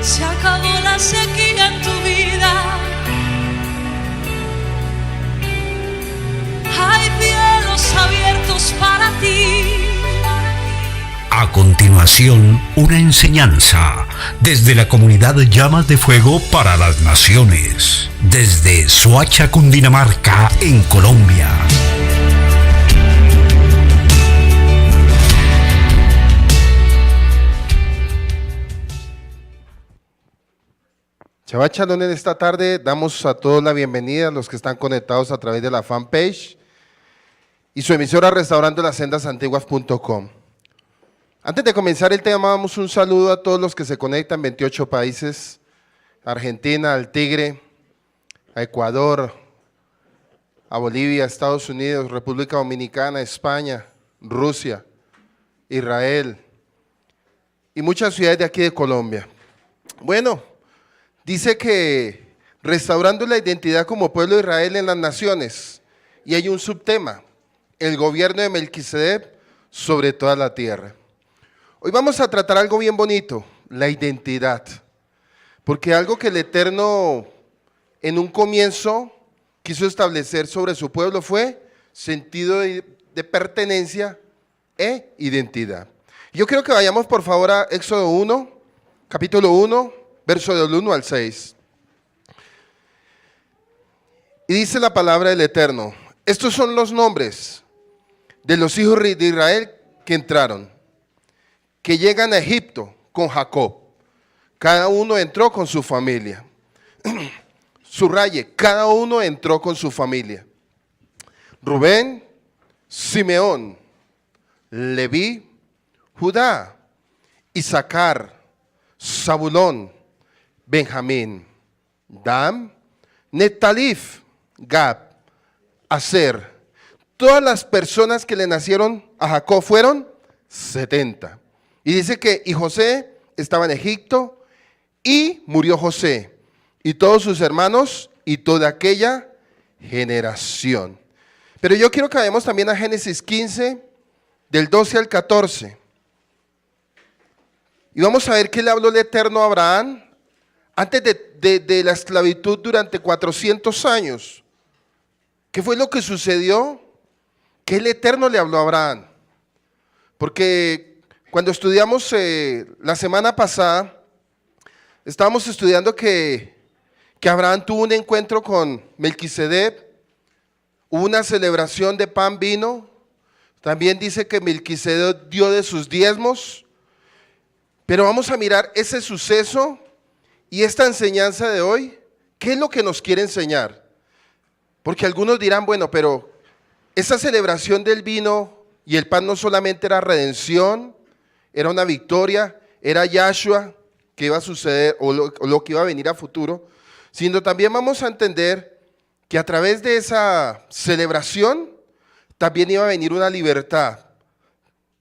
Se acabó la sequía en tu vida. Hay cielos abiertos para ti. A continuación, una enseñanza desde la comunidad Llamas de Fuego para las Naciones, desde Soacha, Cundinamarca, en Colombia. Shabbat Shalom. En esta tarde damos a todos la bienvenida, a los que están conectados a través de la fanpage y su emisora restaurandolasendasantiguas.com. Antes de comenzar el tema, damos un saludo a todos los que se conectan, 28 países, Argentina, al Tigre, a Ecuador, a Bolivia, Estados Unidos, República Dominicana, España, Rusia, Israel y muchas ciudades de aquí de Colombia. Bueno, dice que restaurando la identidad como pueblo de Israel en las naciones, y hay un subtema, el gobierno de Melquisedec sobre toda la tierra. Hoy vamos a tratar algo bien bonito, la identidad, porque algo que el Eterno en un comienzo quiso establecer sobre su pueblo fue sentido de pertenencia e identidad. Yo quiero que vayamos por favor a Éxodo 1, capítulo 1, verso del 1 al 6. Y dice la palabra del Eterno: estos son los nombres de los hijos de Israel que entraron, que llegan a Egipto con Jacob. Cada uno entró con su familia. Subraye, cada uno entró con su familia. Rubén, Simeón, Leví, Judá, Isaacar, Zabulón, Benjamín, Dan, Netalif, Gad, Aser. Todas las personas que le nacieron a Jacob fueron 70. Y dice que y José estaba en Egipto y murió José y todos sus hermanos y toda aquella generación. Pero yo quiero que vayamos también a Génesis 15, del 12 al 14. Y vamos a ver qué le habló el Eterno a Abraham antes de la esclavitud durante 400 años. ¿Qué fue lo que sucedió? ¿Qué el Eterno le habló a Abraham? Porque cuando estudiamos la semana pasada, estábamos estudiando que Abraham tuvo un encuentro con Melquisedec, hubo una celebración de pan, vino. También dice que Melquisedec dio de sus diezmos. Pero vamos a mirar ese suceso y esta enseñanza de hoy. ¿Qué es lo que nos quiere enseñar? Porque algunos dirán, bueno, pero esa celebración del vino y el pan no solamente era redención, era una victoria, era Yahshua que iba a suceder o lo que iba a venir a futuro, sino también vamos a entender que a través de esa celebración también iba a venir una libertad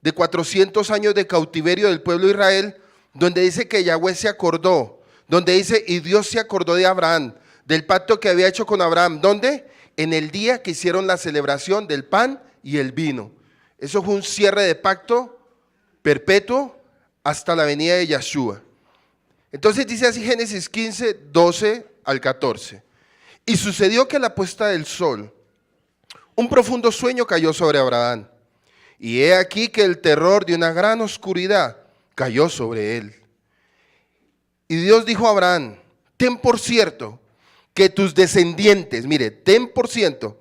de 400 años de cautiverio del pueblo de Israel, donde dice que Yahweh se acordó, donde dice y Dios se acordó de Abraham, del pacto que había hecho con Abraham. ¿Dónde? En el día que hicieron la celebración del pan y el vino. Eso fue un cierre de pacto perpetuo hasta la venida de Yahshua. Entonces dice así Génesis 15, 12 al 14. Y sucedió que a la puesta del sol, un profundo sueño cayó sobre Abraham. Y he aquí que el terror de una gran oscuridad cayó sobre él. Y Dios dijo a Abraham: ten por cierto que tus descendientes, mire, ten por cierto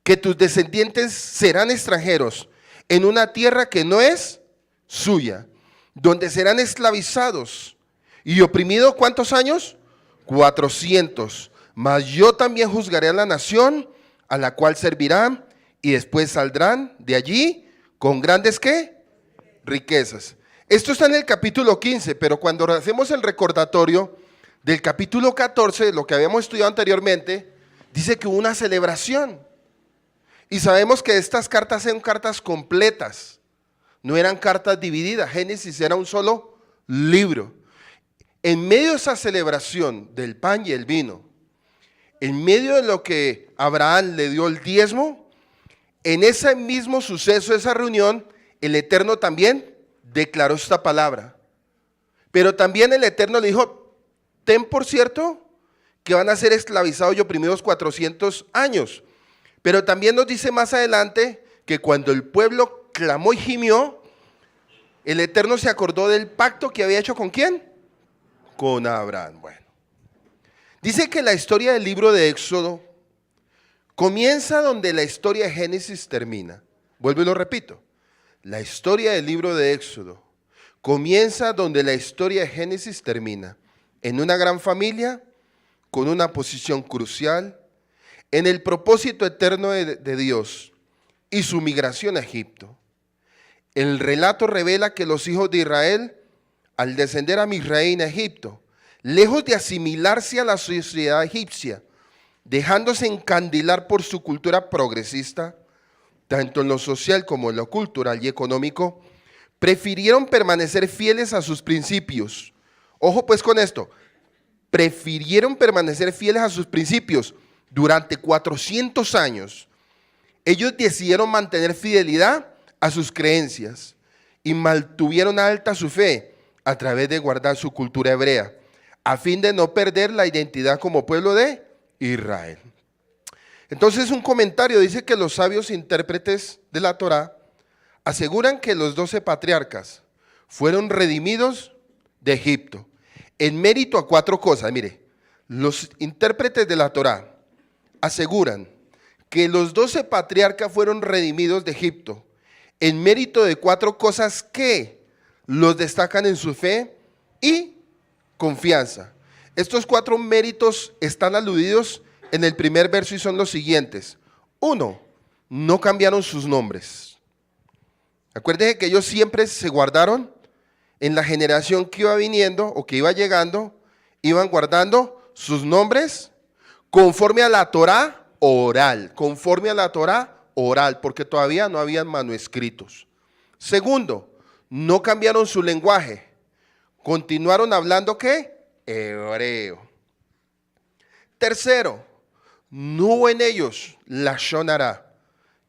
que tus descendientes serán extranjeros en una tierra que no es suya, donde serán esclavizados y oprimidos. ¿Cuántos años? 400. Mas yo también juzgaré a la nación a la cual servirán, y después saldrán de allí con grandes ¿qué? Riquezas. Esto está en el capítulo 15, pero cuando hacemos el recordatorio del capítulo 14, lo que habíamos estudiado anteriormente, dice que hubo una celebración. Y sabemos que estas cartas eran cartas completas, no eran cartas divididas. Génesis era un solo libro. En medio de esa celebración del pan y el vino, en medio de lo que Abraham le dio el diezmo, en ese mismo suceso, esa reunión, el Eterno también declaró esta palabra: Pero también el Eterno le dijo, ten por cierto que van a ser esclavizados y oprimidos 400 años. Pero también nos dice más adelante que cuando el pueblo clamó y gimió, el Eterno se acordó del pacto que había hecho ¿con quién? Con Abraham. Bueno, dice que la historia del libro de Éxodo comienza donde la historia de Génesis termina. Vuelvo y lo repito. La historia del libro de Éxodo comienza donde la historia de Génesis termina. En una gran familia, con una posición crucial, en el propósito eterno de Dios y su migración a Egipto. El relato revela que los hijos de Israel, al descender a Misraín, a Egipto, lejos de asimilarse a la sociedad egipcia, dejándose encandilar por su cultura progresista, tanto en lo social como en lo cultural y económico, prefirieron permanecer fieles a sus principios. Ojo pues con esto, prefirieron permanecer fieles a sus principios durante 400 años. Ellos decidieron mantener fidelidad a sus creencias y mantuvieron alta su fe a través de guardar su cultura hebrea, a fin de no perder la identidad como pueblo de Israel. Entonces un comentario dice que los sabios intérpretes de la Torá aseguran que los 12 patriarcas fueron redimidos de Egipto en mérito a 4 cosas. Mire, los intérpretes de la Torá aseguran que los 12 patriarcas fueron redimidos de Egipto en mérito de 4 cosas que los destacan en su fe y confianza. Estos 4 méritos están aludidos en el primer verso y son los siguientes. 1, no cambiaron sus nombres. Acuérdense que ellos siempre se guardaron en la generación que iba viniendo o que iba llegando, iban guardando sus nombres conforme a la Torá oral, porque todavía no habían manuscritos. Segundo, no cambiaron su lenguaje, continuaron hablando ¿qué? Hebreo. Tercero, no hubo en ellos lashon hará.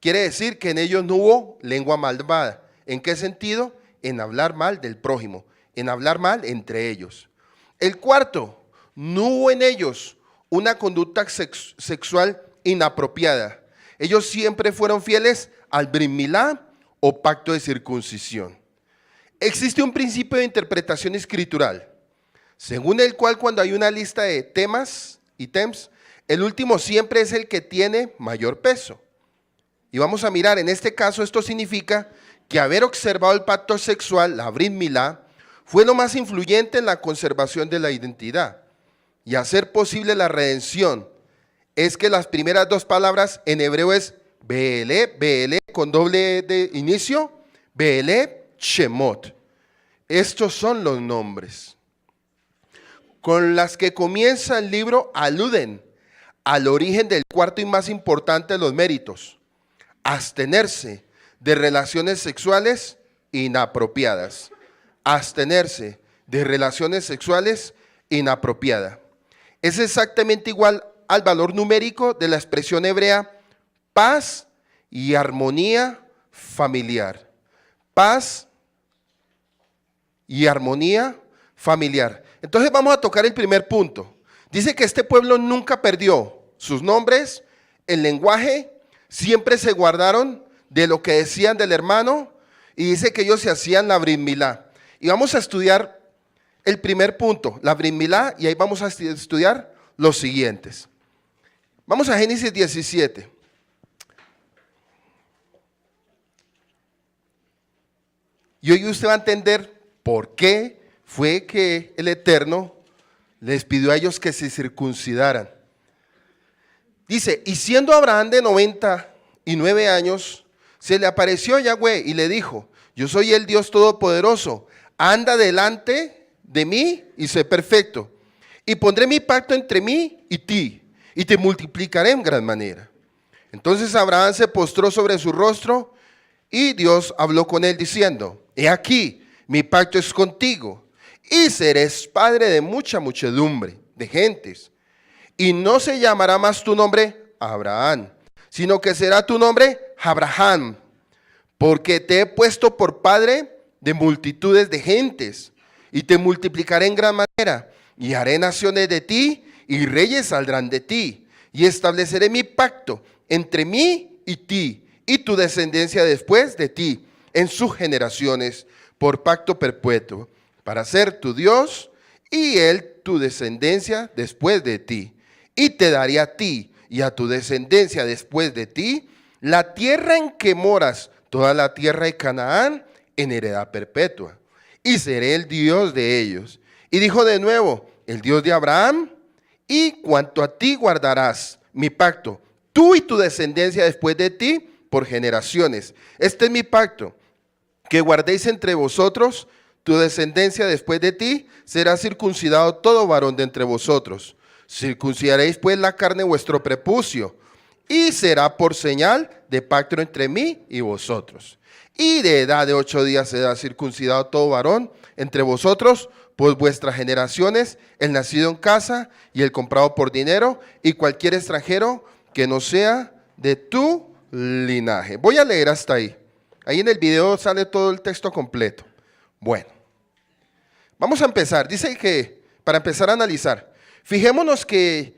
Quiere decir que en ellos no hubo lengua malvada. ¿En qué sentido? En hablar mal del prójimo, en hablar mal entre ellos. El cuarto, no hubo en ellos una conducta sexual inapropiada. Ellos siempre fueron fieles al Brit Milá o pacto de circuncisión. Existe un principio de interpretación escritural, según el cual cuando hay una lista de temas, ítems, el último siempre es el que tiene mayor peso. Y vamos a mirar, en este caso esto significa que haber observado el pacto sexual, la Brit Milá, fue lo más influyente en la conservación de la identidad y hacer posible la redención. Es que las primeras 2 palabras en hebreo es Be'ele con doble de inicio, Be'ele Shemot. Estos son los nombres con las que comienza el libro, aluden al origen del cuarto y más importante de los méritos: abstenerse de relaciones sexuales inapropiadas. Abstenerse de relaciones sexuales inapropiadas. Es exactamente igual al valor numérico de la expresión hebrea paz y armonía familiar. Paz y armonía familiar. Entonces vamos a tocar el primer punto. Dice que este pueblo nunca perdió sus nombres, el lenguaje, siempre se guardaron de lo que decían del hermano y dice que ellos se hacían la Brit Milá. Y vamos a estudiar el primer punto, la Brit Milá, y ahí vamos a estudiar los siguientes. Vamos a Génesis 17. Y hoy usted va a entender por qué fue que el Eterno les pidió a ellos que se circuncidaran. Dice, y siendo Abraham de 99 años, se le apareció Yahweh y le dijo, yo soy el Dios Todopoderoso, anda delante de mí y sé perfecto, y pondré mi pacto entre mí y ti, y te multiplicaré en gran manera. Entonces Abraham se postró sobre su rostro, y Dios habló con él diciendo, he aquí, mi pacto es contigo, y serás padre de mucha muchedumbre de gentes, y no se llamará más tu nombre Abraham, sino que será tu nombre Abraham, porque te he puesto por padre de multitudes de gentes, y te multiplicaré en gran manera, y haré naciones de ti, y reyes saldrán de ti, y estableceré mi pacto entre mí y ti, y tu descendencia después de ti, en sus generaciones, por pacto perpetuo, para ser tu Dios, y él tu descendencia después de ti. Y te daré a ti y a tu descendencia después de ti la tierra en que moras, toda la tierra de Canaán, en heredad perpetua. Y seré el Dios de ellos. Y dijo de nuevo, el Dios de Abraham, y cuanto a ti guardarás mi pacto, tú y tu descendencia después de ti, por generaciones. Este es mi pacto, que guardéis entre vosotros, tu descendencia después de ti, será circuncidado todo varón de entre vosotros. Circuncidaréis pues la carne de vuestro prepucio, y será por señal de pacto entre mí y vosotros. Y de edad de 8 días será circuncidado todo varón entre vosotros, pues vuestras generaciones, el nacido en casa y el comprado por dinero, y cualquier extranjero que no sea de tu linaje. Voy a leer hasta ahí. Ahí en el video sale todo el texto completo. Bueno, vamos a empezar. Dice que, para empezar a analizar, fijémonos que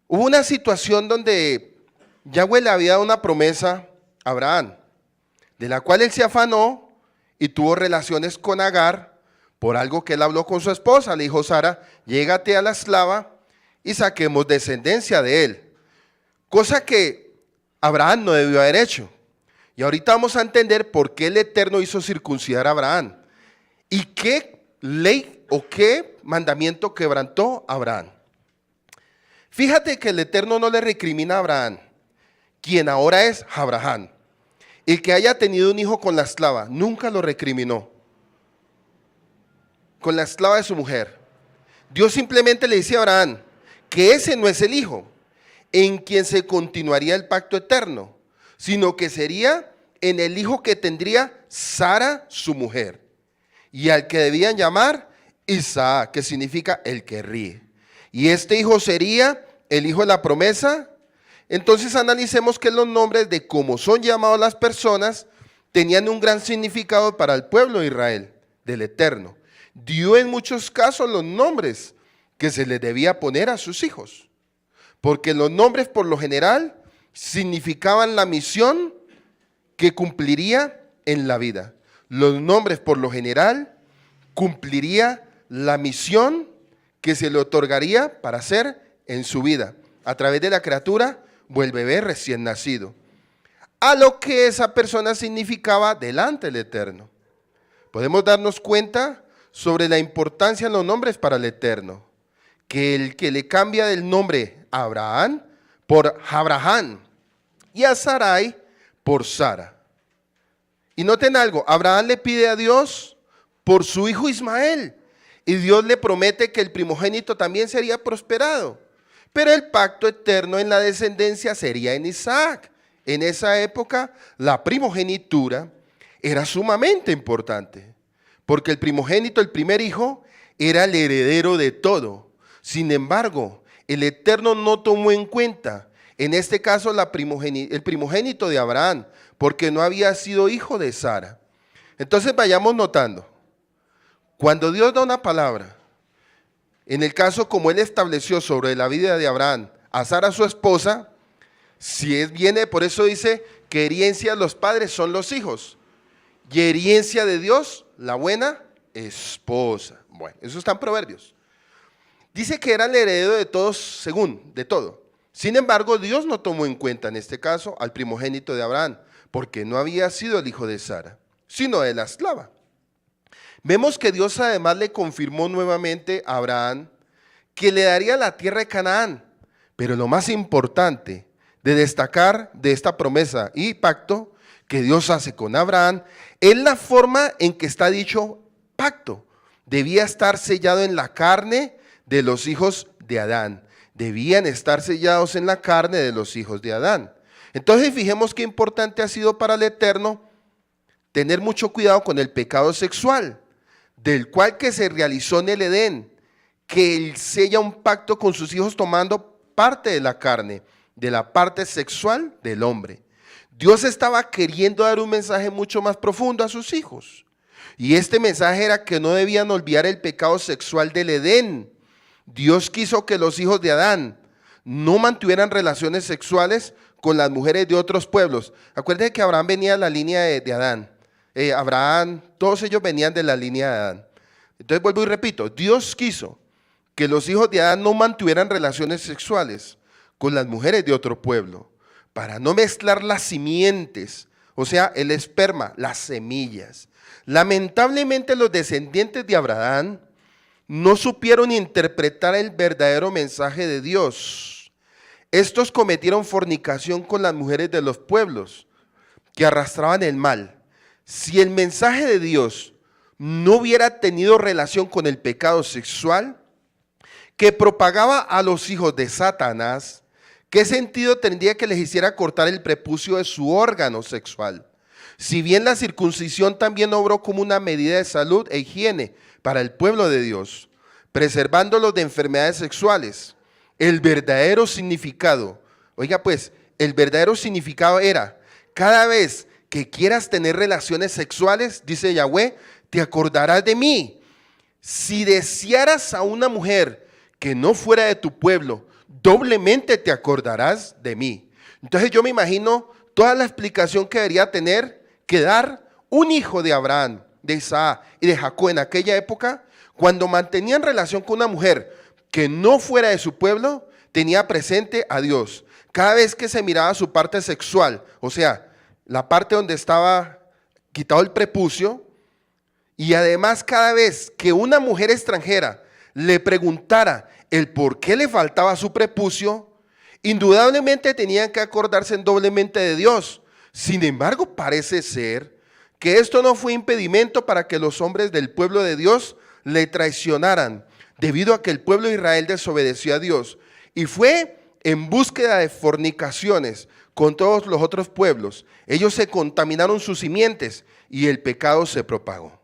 hubo una situación donde Yahweh le había dado una promesa a Abraham, de la cual él se afanó y tuvo relaciones con Agar por algo que él habló con su esposa. Le dijo Sara, llégate a la esclava y saquemos descendencia de él. Cosa que Abraham no debió haber hecho. Y ahorita vamos a entender por qué el Eterno hizo circuncidar a Abraham y qué ley o qué mandamiento quebrantó Abraham. Fíjate que el Eterno no le recrimina a Abraham, quien ahora es Abraham. El que haya tenido un hijo con la esclava, nunca lo recriminó. Con la esclava de su mujer. Dios simplemente le dice a Abraham que ese no es el hijo en quien se continuaría el pacto eterno, sino que sería en el hijo que tendría Sara, su mujer, y al que debían llamar Isaac, que significa el que ríe. Y este hijo sería el hijo de la promesa. Entonces analicemos que los nombres de cómo son llamados las personas tenían un gran significado para el pueblo de Israel, del Eterno. Dio en muchos casos los nombres que se les debía poner a sus hijos, porque los nombres por lo general significaban la misión que cumpliría en la vida. Los nombres por lo general cumpliría la misión que se le otorgaría para hacer en su vida, a través de la criatura o el bebé recién nacido, a lo que esa persona significaba delante del Eterno. Podemos darnos cuenta sobre la importancia de los nombres para el Eterno, que el que le cambia del nombre a Abraham por Abraham y a Sarai por Sara. Y noten algo, Abraham le pide a Dios por su hijo Ismael, y Dios le promete que el primogénito también sería prosperado, pero el pacto eterno en la descendencia sería en Isaac. En esa época la primogenitura era sumamente importante, porque el primogénito, el primer hijo, era el heredero de todo. Sin embargo, el Eterno no tomó en cuenta, en este caso, el primogénito de Abraham, porque no había sido hijo de Sara. Entonces vayamos notando, cuando Dios da una palabra, en el caso como Él estableció sobre la vida de Abraham, a Sara su esposa, si viene, por eso dice que herencia de los padres son los hijos, y herencia de Dios, la buena esposa. Bueno, eso está en Proverbios. Dice que era el heredero de todos, según, de todo. Sin embargo, Dios no tomó en cuenta en este caso al primogénito de Abraham, porque no había sido el hijo de Sara, sino de la esclava. Vemos que Dios además le confirmó nuevamente a Abraham que le daría la tierra de Canaán, pero lo más importante de destacar de esta promesa y pacto que Dios hace con Abraham es la forma en que está dicho pacto. Debía estar sellado en la carne de los hijos de Adán. Debían estar sellados en la carne de los hijos de Adán. Entonces fijemos qué importante ha sido para el Eterno tener mucho cuidado con el pecado sexual, del cual que se realizó en el Edén, que Él sella un pacto con sus hijos tomando parte de la carne, de la parte sexual del hombre. Dios estaba queriendo dar un mensaje mucho más profundo a sus hijos. Y este mensaje era que no debían olvidar el pecado sexual del Edén. Dios quiso que los hijos de Adán no mantuvieran relaciones sexuales con las mujeres de otros pueblos. Acuérdense que Abraham venía de la línea de Adán. Abraham, todos ellos venían de la línea de Adán. Entonces vuelvo y repito, Dios quiso que los hijos de Adán no mantuvieran relaciones sexuales con las mujeres de otro pueblo, para no mezclar las simientes, o sea, el esperma, las semillas. Lamentablemente los descendientes de Abraham no supieron interpretar el verdadero mensaje de Dios. Estos cometieron fornicación con las mujeres de los pueblos que arrastraban el mal. Si el mensaje de Dios no hubiera tenido relación con el pecado sexual que propagaba a los hijos de Satanás, ¿qué sentido tendría que les hiciera cortar el prepucio de su órgano sexual? Si bien la circuncisión también obró como una medida de salud e higiene para el pueblo de Dios, preservándolos de enfermedades sexuales, el verdadero significado, oiga pues, el verdadero significado era, cada vez que quieras tener relaciones sexuales, dice Yahweh, te acordarás de mí. Si desearas a una mujer que no fuera de tu pueblo, doblemente te acordarás de mí. Entonces yo me imagino toda la explicación que debería tener que dar un hijo de Abraham, de Isaac y de Jacob en aquella época, cuando mantenían relación con una mujer que no fuera de su pueblo, tenía presente a Dios. Cada vez que se miraba su parte sexual, o sea, la parte donde estaba quitado el prepucio, y además cada vez que una mujer extranjera le preguntara el por qué le faltaba su prepucio, indudablemente tenían que acordarse doblemente de Dios. Sin embargo, parece ser que esto no fue impedimento para que los hombres del pueblo de Dios le traicionaran, debido a que el pueblo de Israel desobedeció a Dios y fue en búsqueda de fornicaciones con todos los otros pueblos. Ellos se contaminaron sus simientes y el pecado se propagó.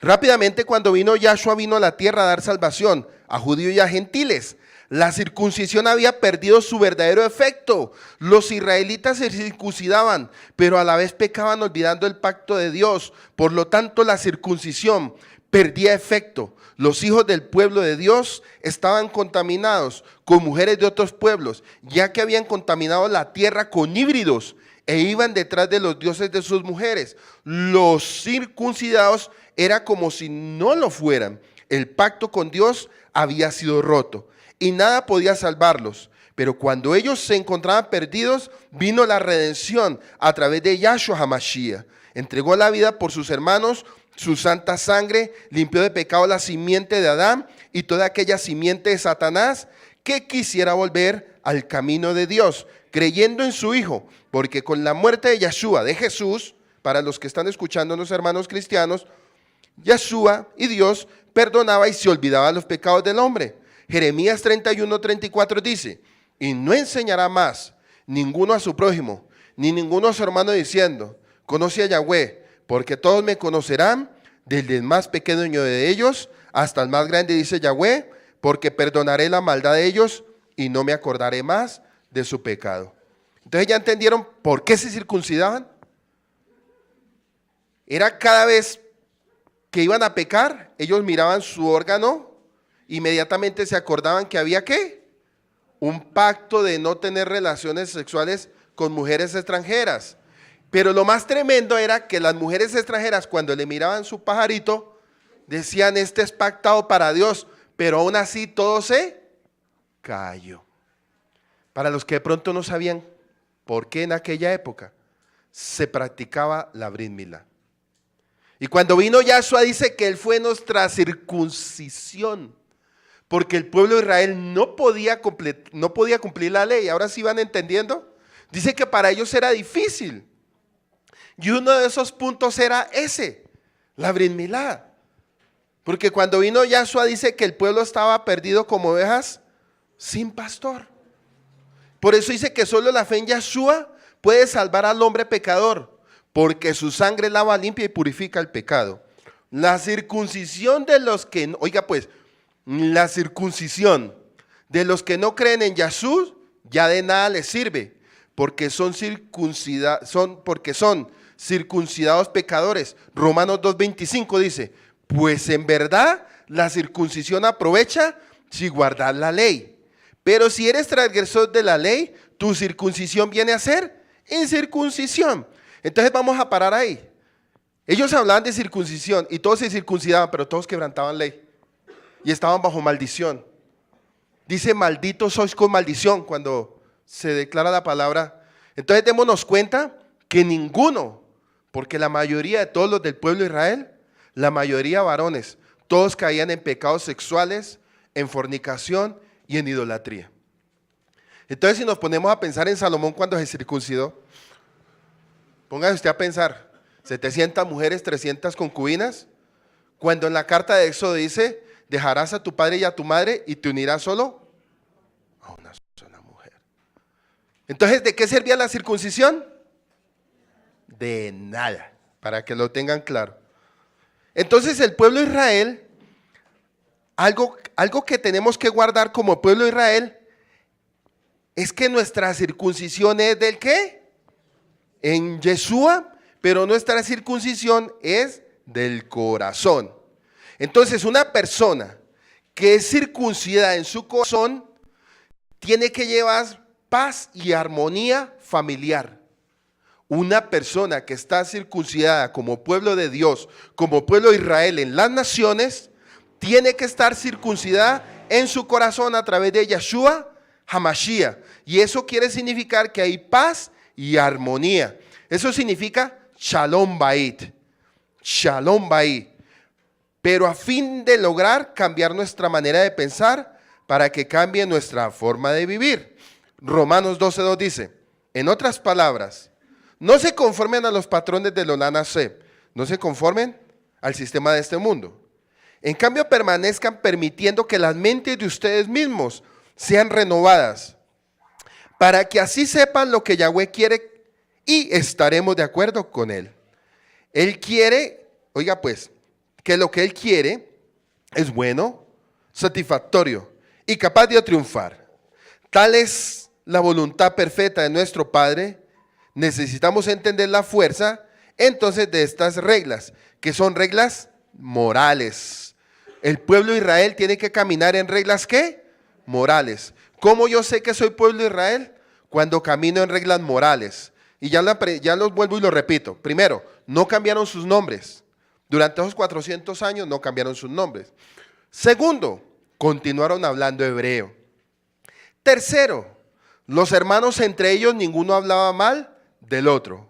Rápidamente, cuando vino Yahshua, vino a la tierra a dar salvación a judíos y a gentiles. La circuncisión había perdido su verdadero efecto. Los israelitas se circuncidaban, pero a la vez pecaban olvidando el pacto de Dios. Por lo tanto, la circuncisión perdía efecto. Los hijos del pueblo de Dios estaban contaminados con mujeres de otros pueblos, ya que habían contaminado la tierra con híbridos e iban detrás de los dioses de sus mujeres. Los circuncidados era como si no lo fueran. El pacto con Dios había sido roto y nada podía salvarlos. Pero cuando ellos se encontraban perdidos, vino la redención a través de Yahshua HaMashiach. Entregó la vida por sus hermanos, su santa sangre limpió de pecado la simiente de Adán y toda aquella simiente de Satanás que quisiera volver al camino de Dios, creyendo en su Hijo, porque con la muerte de Yahshua, de Jesús, para los que están escuchándonos, hermanos cristianos, Yahshua y Dios perdonaba y se olvidaba los pecados del hombre. Jeremías 31:34 dice, y no enseñará más ninguno a su prójimo, ni ninguno a su hermano diciendo, conoce a Yahweh, porque todos me conocerán, desde el más pequeño de ellos hasta el más grande, dice Yahweh, porque perdonaré la maldad de ellos y no me acordaré más de su pecado. Entonces ya entendieron por qué se circuncidaban. Era cada vez que iban a pecar, ellos miraban su órgano, inmediatamente se acordaban que había ¿qué? Un pacto de no tener relaciones sexuales con mujeres extranjeras. Pero lo más tremendo era que las mujeres extranjeras, cuando le miraban su pajarito, decían, este es pactado para Dios, pero aún así todo se cayó. Para los que de pronto no sabían por qué en aquella época se practicaba la Brit Milá. Y cuando vino Yahshua dice que Él fue nuestra circuncisión, porque el pueblo de Israel no podía cumplir la ley. Ahora sí van entendiendo. Dice que para ellos era difícil. Y uno de esos puntos era ese, la Brit Milá. Porque cuando vino Yahshua dice que el pueblo estaba perdido como ovejas sin pastor. Por eso dice que solo la fe en Yahshua puede salvar al hombre pecador, porque su sangre lava, limpia y purifica el pecado. La circuncisión de los que, oiga pues, la circuncisión de los que no creen en Yahshua ya de nada les sirve, porque son circuncidados pecadores. Romanos 2:25 dice, pues en verdad la circuncisión aprovecha si guardas la ley. Pero si eres transgresor de la ley, tu circuncisión viene a ser incircuncisión. Entonces vamos a parar ahí. Ellos hablaban de circuncisión y todos se circuncidaban, pero todos quebrantaban ley y estaban bajo maldición. Dice, malditos sois con maldición cuando se declara la palabra. Entonces démonos cuenta que ninguno, porque la mayoría de todos los del pueblo de Israel, la mayoría varones, todos caían en pecados sexuales, en fornicación y en idolatría. Entonces si nos ponemos a pensar en Salomón cuando se circuncidó, póngase usted a pensar, 700 mujeres, 300 concubinas, cuando en la carta de Éxodo dice, dejarás a tu padre y a tu madre y te unirás solo a una sola mujer. Entonces, ¿de qué servía la circuncisión? De nada, para que lo tengan claro. Entonces el pueblo de Israel, algo que tenemos que guardar como pueblo de Israel, es que nuestra circuncisión es ¿del qué? En Yeshua, pero nuestra circuncisión es del corazón. Entonces una persona que es circuncidada en su corazón tiene que llevar paz y armonía familiar. Una persona que está circuncidada como pueblo de Dios, como pueblo de Israel en las naciones, tiene que estar circuncidada en su corazón a través de Yeshua HaMashiach. Y eso quiere significar que hay paz y armonía. Eso significa Shalom Bait. Shalom Bait. Pero a fin de lograr cambiar nuestra manera de pensar para que cambie nuestra forma de vivir. Romanos 12:2 dice, en otras palabras, no se conformen a los patrones de Lonanase, no se conformen al sistema de este mundo. En cambio, permanezcan permitiendo que las mentes de ustedes mismos sean renovadas, para que así sepan lo que Yahweh quiere y estaremos de acuerdo con Él. Él quiere, oiga pues, que lo que Él quiere es bueno, satisfactorio y capaz de triunfar. Tal es la voluntad perfecta de nuestro Padre. Necesitamos entender la fuerza entonces de estas reglas, que son reglas morales. El pueblo de Israel tiene que caminar en reglas ¿qué? Morales. ¿Cómo yo sé que soy pueblo de Israel? Cuando camino en reglas morales. Y ya los vuelvo y lo repito. Primero, no cambiaron sus nombres. Durante esos 400 años no cambiaron sus nombres. Segundo, continuaron hablando hebreo. Tercero, los hermanos entre ellos ninguno hablaba mal del otro.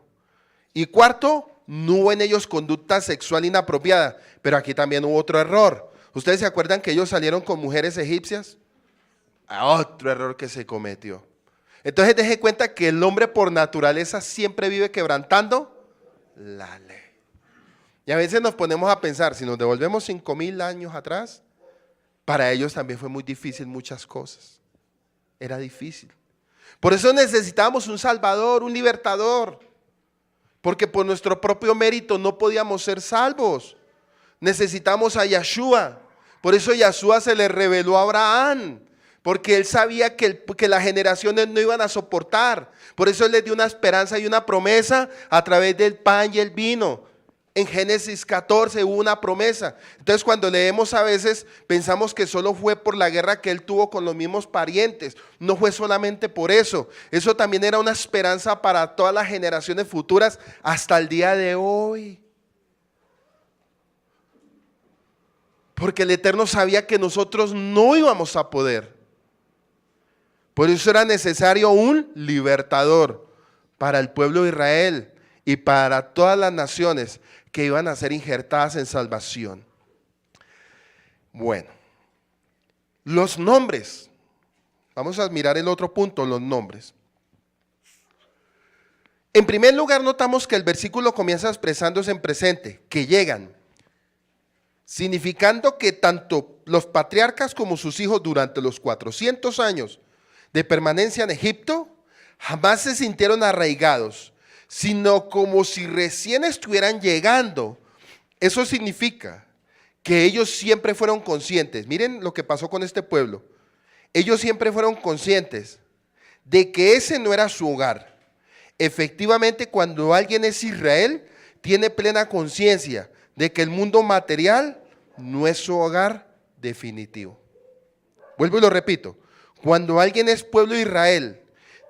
Y cuarto, no hubo en ellos conducta sexual inapropiada. Pero aquí también hubo otro error. ¿Ustedes se acuerdan que ellos salieron con mujeres egipcias? Otro error que se cometió. Entonces deje cuenta que el hombre por naturaleza siempre vive quebrantando la ley. Y a veces nos ponemos a pensar, si nos devolvemos 5,000 años atrás, para ellos también fue muy difícil muchas cosas. Era difícil. Por eso necesitábamos un salvador, un libertador. Porque por nuestro propio mérito no podíamos ser salvos. Necesitamos a Yeshua. Por eso Yeshua se le reveló a Abraham. Porque él sabía que las generaciones no iban a soportar. Por eso él les dio una esperanza y una promesa a través del pan y el vino. En Génesis 14 hubo una promesa. Entonces cuando leemos a veces pensamos que solo fue por la guerra que él tuvo con los mismos parientes. No fue solamente por eso. Eso también era una esperanza para todas las generaciones futuras hasta el día de hoy. Porque el Eterno sabía que nosotros no íbamos a poder. Por eso era necesario un libertador para el pueblo de Israel y para todas las naciones que iban a ser injertadas en salvación. Bueno, los nombres. Vamos a mirar el otro punto, los nombres. En primer lugar, notamos que el versículo comienza expresándose en presente, que llegan, significando que tanto los patriarcas como sus hijos durante los 400 años de permanencia en Egipto jamás se sintieron arraigados, sino como si recién estuvieran llegando. Eso significa que ellos siempre fueron conscientes. Miren lo que pasó con este pueblo. Ellos siempre fueron conscientes de que ese no era su hogar. Efectivamente, cuando alguien es Israel, tiene plena conciencia de que el mundo material no es su hogar definitivo. Vuelvo y lo repito. Cuando alguien es pueblo de Israel,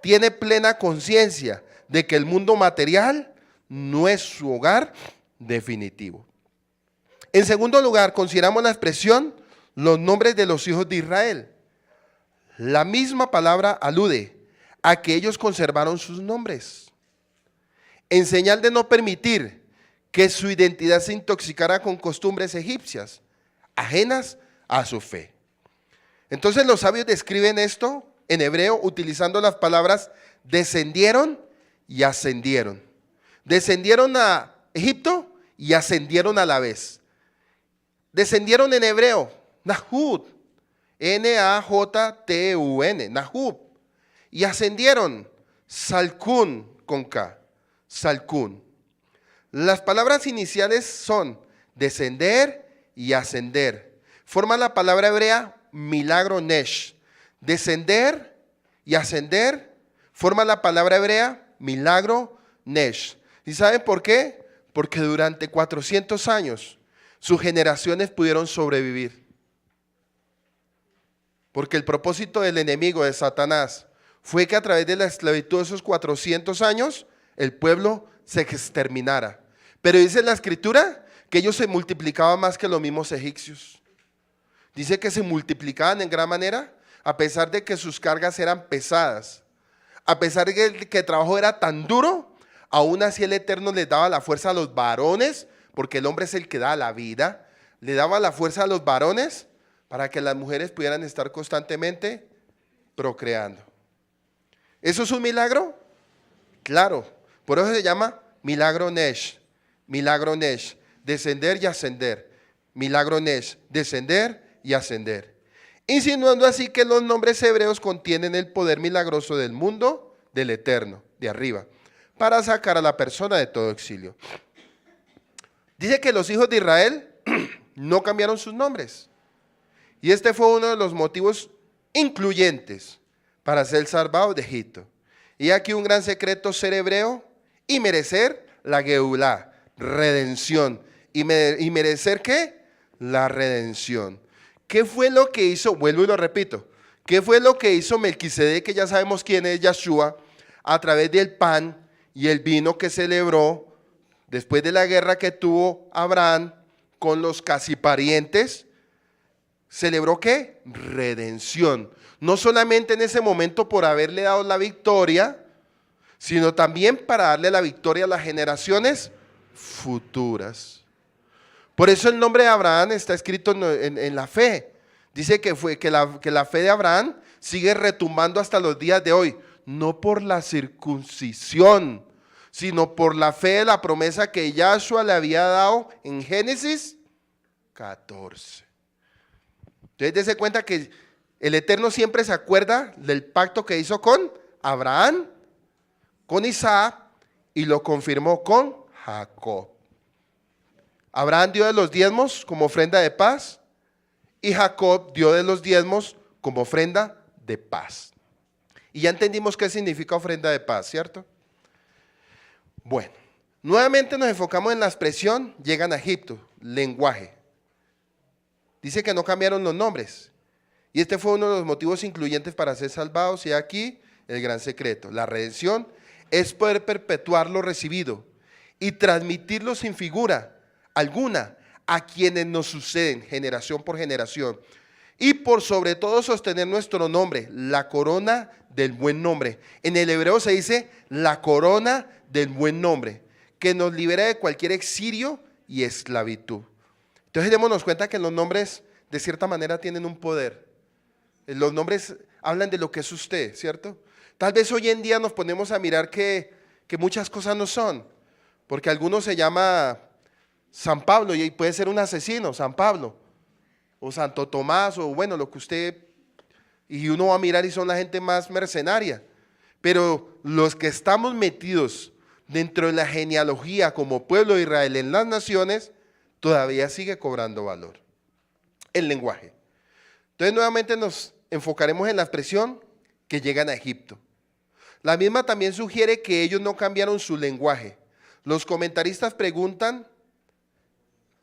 tiene plena conciencia de que el mundo material no es su hogar definitivo. En segundo lugar, consideramos la expresión los nombres de los hijos de Israel. La misma palabra alude a que ellos conservaron sus nombres, en señal de no permitir que su identidad se intoxicara con costumbres egipcias, ajenas a su fe. Entonces los sabios describen esto en hebreo utilizando las palabras descendieron y ascendieron. Descendieron a Egipto y ascendieron a la vez. Descendieron en hebreo, Nahud, N-A-J-T-U-N, Nahub. Y ascendieron, Salcún con K, Salcún. Las palabras iniciales son descender y ascender. Forman la palabra hebrea milagro nesh. Descender y ascender forman la palabra hebrea milagro nesh. ¿Y saben por qué? Porque durante 400 años sus generaciones pudieron sobrevivir. Porque el propósito del enemigo, de Satanás, fue que a través de la esclavitud de esos 400 años, el pueblo se exterminara. Pero dice la escritura que ellos se multiplicaban más que los mismos egipcios. Dice que se multiplicaban en gran manera, a pesar de que sus cargas eran pesadas. A pesar de que el trabajo era tan duro, aún así el Eterno les daba la fuerza a los varones, porque el hombre es el que da la vida, le daba la fuerza a los varones para que las mujeres pudieran estar constantemente procreando. ¿Eso es un milagro? Claro, por eso se llama milagro nesh, descender y ascender, milagro nesh, descender y ascender. Insinuando así que los nombres hebreos contienen el poder milagroso del mundo, del Eterno, de arriba, para sacar a la persona de todo exilio. Dice que los hijos de Israel no cambiaron sus nombres. Y este fue uno de los motivos incluyentes para ser salvados de Egipto. Y aquí un gran secreto: ser hebreo y merecer la Geulá, redención. ¿Y merecer qué? La redención. ¿Qué fue lo que hizo? Vuelvo y lo repito. ¿Qué fue lo que hizo Melquisedec, que ya sabemos quién es Yahshua, a través del pan y el vino que celebró después de la guerra que tuvo Abraham con los casi parientes? ¿Celebró qué? Redención. No solamente en ese momento por haberle dado la victoria, sino también para darle la victoria a las generaciones futuras. Por eso el nombre de Abraham está escrito en la fe. Dice que la fe de Abraham sigue retumbando hasta los días de hoy. No por la circuncisión, sino por la fe de la promesa que Yahshua le había dado en Génesis 14. Entonces dése cuenta que el Eterno siempre se acuerda del pacto que hizo con Abraham, con Isaac, y lo confirmó con Jacob. Abraham dio de los diezmos como ofrenda de paz, y Jacob dio de los diezmos como ofrenda de paz. Y ya entendimos qué significa ofrenda de paz, ¿cierto? Bueno, nuevamente nos enfocamos en la expresión llegan a Egipto, lenguaje. Dice que no cambiaron los nombres. Y este fue uno de los motivos incluyentes para ser salvados. Y aquí el gran secreto: la redención es poder perpetuar lo recibido y transmitirlo sin figura alguna a quienes nos suceden generación por generación. Y por sobre todo sostener nuestro nombre, la corona del buen nombre. En el hebreo se dice la corona del buen nombre, que nos libera de cualquier exilio y esclavitud. Entonces démonos cuenta que los nombres de cierta manera tienen un poder. Los nombres hablan de lo que es usted, ¿cierto? Tal vez hoy en día nos ponemos a mirar que muchas cosas no son, porque algunos se llama San Pablo y puede ser un asesino, San Pablo, o Santo Tomás, o bueno, lo que usted, y uno va a mirar y son la gente más mercenaria. Pero los que estamos metidos dentro de la genealogía como pueblo de Israel en las naciones, todavía sigue cobrando valor. El lenguaje. Entonces nuevamente nos enfocaremos en la expresión que llegan a Egipto. La misma también sugiere que ellos no cambiaron su lenguaje. Los comentaristas preguntan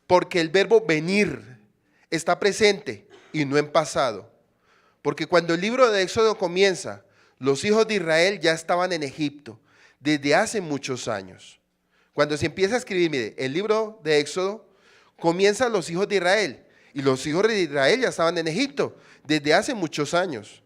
porque el verbo venir está presente y no en pasado. Porque cuando el libro de Éxodo comienza, los hijos de Israel ya estaban en Egipto desde hace muchos años. Cuando se empieza a escribir, mire, el libro de Éxodo comienza los hijos de Israel y los hijos de Israel ya estaban en Egipto desde hace muchos años.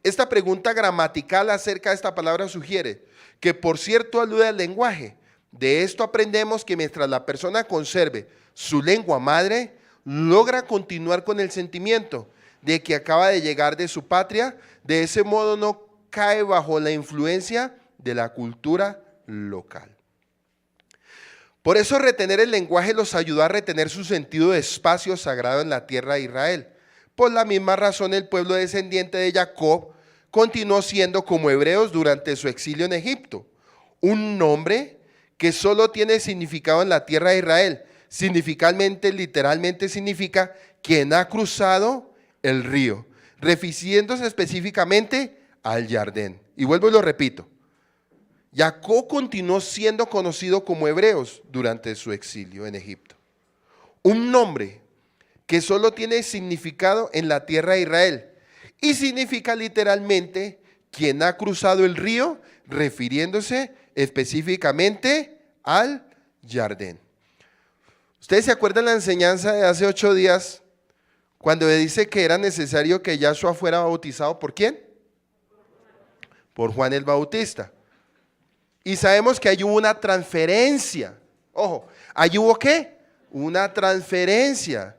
Esta pregunta gramatical acerca de esta palabra sugiere que por cierto alude al lenguaje. De esto aprendemos que mientras la persona conserve su lengua madre, logra continuar con el sentimiento de que acaba de llegar de su patria, de ese modo no cae bajo la influencia de la cultura local. Por eso retener el lenguaje los ayudó a retener su sentido de espacio sagrado en la tierra de Israel. Por la misma razón el pueblo descendiente de Jacob continuó siendo como hebreos durante su exilio en Egipto. Un nombre que solo tiene significado en la tierra de Israel. Significalmente, literalmente significa quien ha cruzado el río, refiriéndose específicamente al Jardín. Y vuelvo y lo repito. Jacob continuó siendo conocido como hebreos durante su exilio en Egipto. Un nombre que solo tiene significado en la tierra de Israel y significa literalmente quien ha cruzado el río, refiriéndose específicamente al Jardín. ¿Ustedes se acuerdan la enseñanza de hace 8 días cuando dice que era necesario que Yahshua fuera bautizado por quién? Por Juan el Bautista. Y sabemos que ahí hubo una transferencia. Ojo, ¿ahí hubo qué? Una transferencia.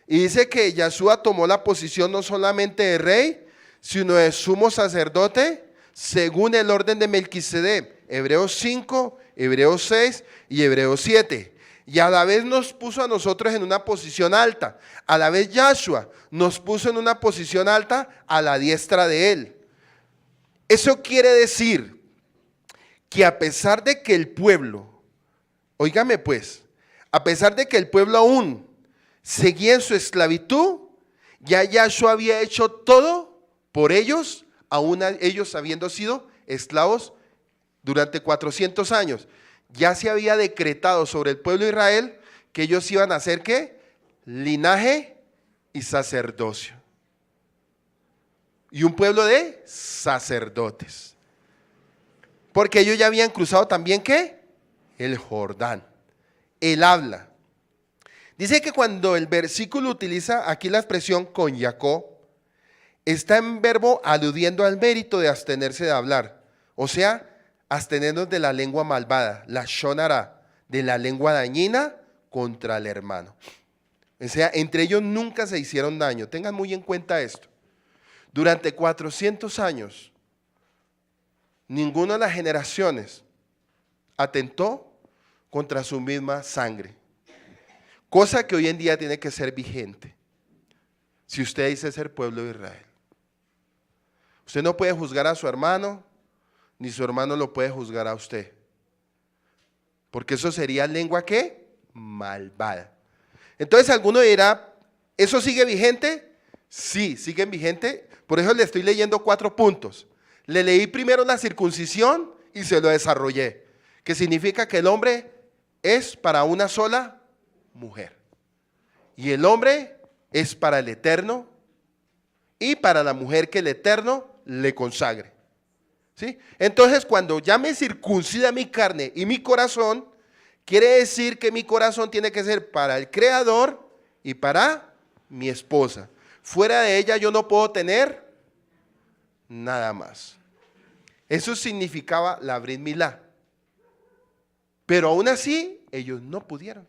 Y dice que Yahshua tomó la posición no solamente de rey, sino de sumo sacerdote, según el orden de Melquisedec. Hebreos 5, Hebreos 6 y Hebreos 7. Y a la vez nos puso a nosotros en una posición alta. A la vez Yahshua nos puso en una posición alta a la diestra de él. Eso quiere decir que a pesar de que el pueblo, óigame pues, a pesar de que el pueblo aún seguía en su esclavitud, ya Yahshua había hecho todo por ellos, aún ellos habiendo sido esclavos durante 400 años. Ya se había decretado sobre el pueblo de Israel que ellos iban a ser ¿qué? Linaje y sacerdocio. Y un pueblo de sacerdotes. Porque ellos ya habían cruzado también ¿qué? El Jordán. Él habla. Dice que cuando el versículo utiliza aquí la expresión con Jacob, está en verbo aludiendo al mérito de abstenerse de hablar. O sea, abstenernos de la lengua malvada, la shonara, de la lengua dañina contra el hermano. O sea, entre ellos nunca se hicieron daño. Tengan muy en cuenta esto. Durante 400 años, ninguna de las generaciones atentó contra su misma sangre. Cosa que hoy en día tiene que ser vigente. Si usted dice ser pueblo de Israel. Usted no puede juzgar a su hermano, ni su hermano lo puede juzgar a usted. Porque eso sería lengua ¿qué? Malvada. Entonces alguno dirá, ¿eso sigue vigente? Sí, sigue vigente. Por eso le estoy leyendo 4 puntos. Le leí primero la circuncisión y se lo desarrollé. Que significa que el hombre es para una sola mujer. Y el hombre es para el Eterno y para la mujer que el Eterno le consagre. ¿Sí? Entonces, cuando ya me circuncida mi carne y mi corazón, quiere decir que mi corazón tiene que ser para el Creador y para mi esposa. Fuera de ella yo no puedo tener nada más. Eso significaba la Brit Milá. Pero aún así, ellos no pudieron.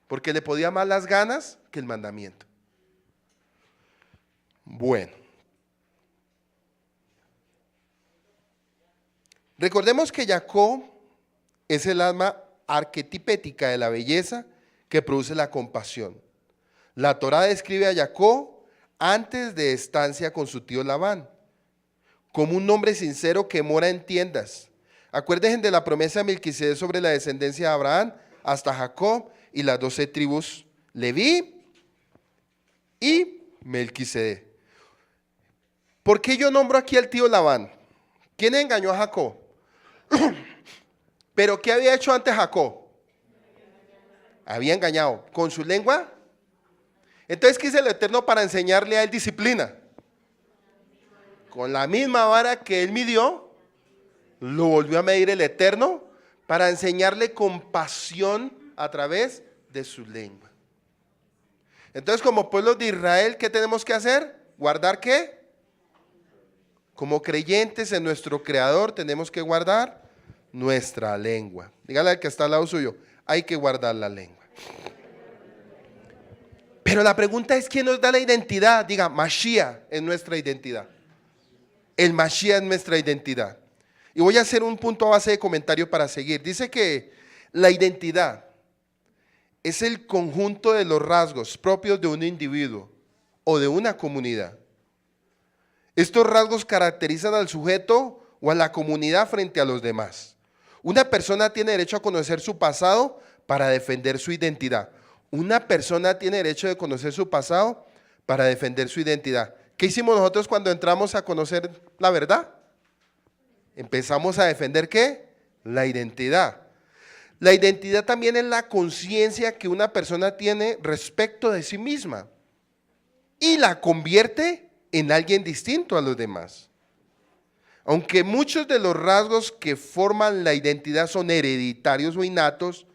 Porque le podía más las ganas que el mandamiento. Bueno. Recordemos que Jacob es el alma arquetipética de la belleza que produce la compasión. La Torá describe a Jacob antes de estancia con su tío Labán, como un hombre sincero que mora en tiendas. Acuérdense de la promesa de Melquisedec sobre la descendencia de Abraham hasta Jacob y las 12 tribus, Leví y Melquisedec. ¿Por qué yo nombro aquí al tío Labán? ¿Quién engañó a Jacob? ¿Pero qué había hecho antes Jacob? Había engañado. ¿Con su lengua? Entonces, ¿qué hizo el Eterno para enseñarle a él disciplina? Con la misma vara que él midió, lo volvió a medir el Eterno para enseñarle compasión a través de su lengua. Entonces, como pueblo de Israel, ¿qué tenemos que hacer? ¿Guardar qué? Como creyentes en nuestro Creador, tenemos que guardar nuestra lengua. Dígale al que está al lado suyo, hay que guardar la lengua. Pero la pregunta es, ¿quién nos da la identidad? Diga, Mashiach es nuestra identidad. El Mashiach es nuestra identidad. Y voy a hacer un punto a base de comentario para seguir. Dice que la identidad es el conjunto de los rasgos propios de un individuo o de una comunidad. Estos rasgos caracterizan al sujeto o a la comunidad frente a los demás. Una persona tiene derecho a conocer su pasado para defender su identidad. Una persona tiene derecho de conocer su pasado para defender su identidad. ¿Qué hicimos nosotros cuando entramos a conocer la verdad? Empezamos a defender ¿qué? La identidad. La identidad también es la conciencia que una persona tiene respecto de sí misma y la convierte en alguien distinto a los demás. Aunque muchos de los rasgos que forman la identidad son hereditarios o innatos,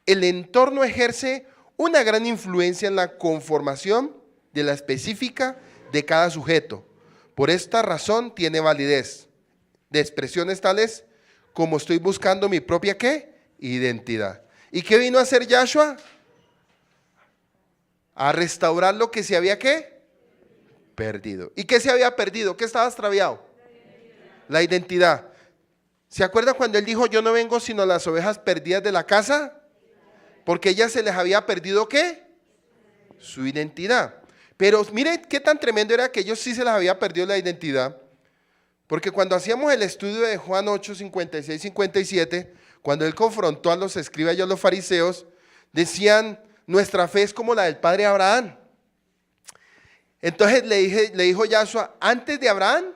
el entorno ejerce una gran influencia en la conformación de la específica de cada sujeto. Por esta razón tiene validez de expresiones tales como estoy buscando mi propia ¿qué? Identidad. ¿Y qué vino a hacer Yahshua? A restaurar lo que se había ¿qué? Perdido. ¿Y qué se había perdido? ¿Qué estaba extraviado? La identidad. ¿Se acuerda cuando él dijo, yo no vengo sino las ovejas perdidas de la casa? Porque ellas se les había perdido ¿qué? Su identidad. Pero mire qué tan tremendo era que ellos sí se les había perdido la identidad. Porque cuando hacíamos el estudio de Juan 8, 56, 57, cuando él confrontó a los escribas y a los fariseos, decían, nuestra fe es como la del padre Abraham. Entonces le dijo Yahshua, antes de Abraham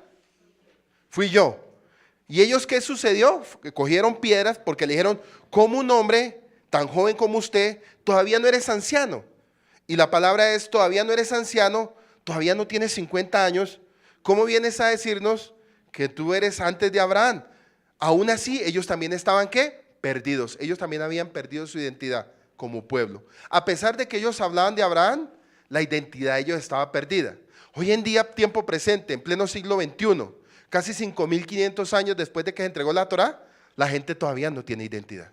fui yo. ¿Y ellos qué sucedió? Que cogieron piedras porque le dijeron, ¿cómo un hombre tan joven como usted todavía no eres anciano? Y la palabra es, todavía no eres anciano, todavía no tienes 50 años. ¿Cómo vienes a decirnos que tú eres antes de Abraham? Aún así, ellos también estaban ¿qué? Perdidos. Ellos también habían perdido su identidad como pueblo. A pesar de que ellos hablaban de Abraham, la identidad de ellos estaba perdida. Hoy en día, tiempo presente, en pleno siglo XXI, casi 5.500 años después de que se entregó la Torá, la gente todavía no tiene identidad.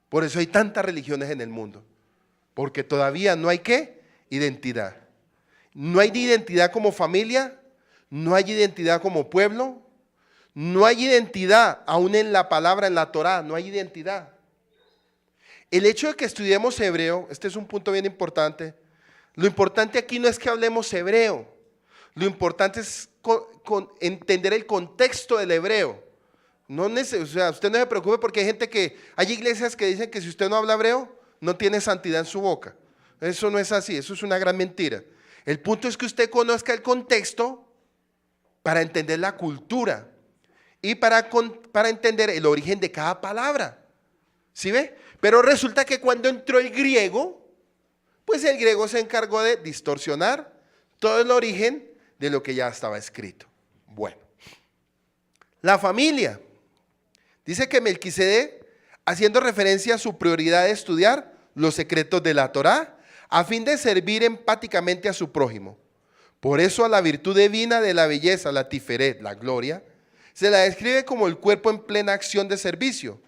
Por eso hay tantas religiones en el mundo. Porque todavía no hay ¿qué? Identidad. No hay identidad como familia, no hay identidad como pueblo, no hay identidad, aún en la palabra, en la Torá, no hay identidad. El hecho de que estudiemos hebreo, este es un punto bien importante, lo importante aquí no es que hablemos hebreo, lo importante es entender el contexto del hebreo. O sea, usted no se preocupe porque hay iglesias que dicen que si usted no habla hebreo, no tiene santidad en su boca. Eso no es así, eso es una gran mentira. El punto es que usted conozca el contexto para entender la cultura y para entender el origen de cada palabra. ¿Sí ve? Pero resulta que cuando entró el griego, pues el griego se encargó de distorsionar todo el origen de lo que ya estaba escrito. Bueno, la familia. Dice que Melquisedec, haciendo referencia a su prioridad de estudiar los secretos de la Torá, a fin de servir empáticamente a su prójimo. Por eso a la virtud divina de la belleza, la tiferet, la gloria, se la describe como el cuerpo en plena acción de servicio.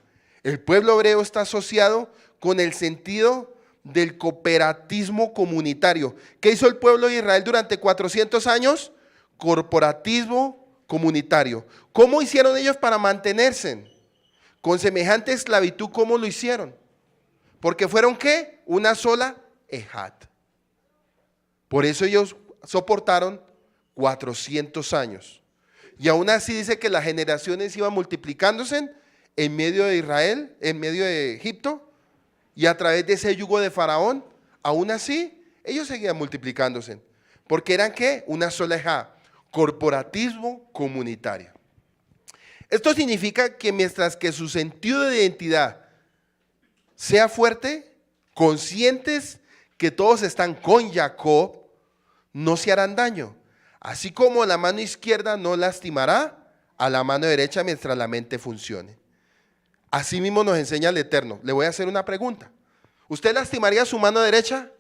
El pueblo hebreo está asociado con el sentido del cooperativismo comunitario. ¿Qué hizo el pueblo de Israel durante 400 años? Corporativismo comunitario. ¿Cómo hicieron ellos para mantenerse? Con semejante esclavitud, ¿cómo lo hicieron? Porque fueron ¿qué? Una sola ejad. Por eso ellos soportaron 400 años. Y aún así dice que las generaciones iban multiplicándose en medio de Israel, en medio de Egipto, y a través de ese yugo de Faraón, aún así ellos seguían multiplicándose. Porque eran ¿qué? Una sola ejad, corporativismo comunitario. Esto significa que mientras que su sentido de identidad sea fuerte, conscientes que todos están con Jacob, no se harán daño. Así como la mano izquierda no lastimará a la mano derecha mientras la mente funcione. Así mismo nos enseña el Eterno. Le voy a hacer una pregunta. ¿Usted lastimaría su mano derecha?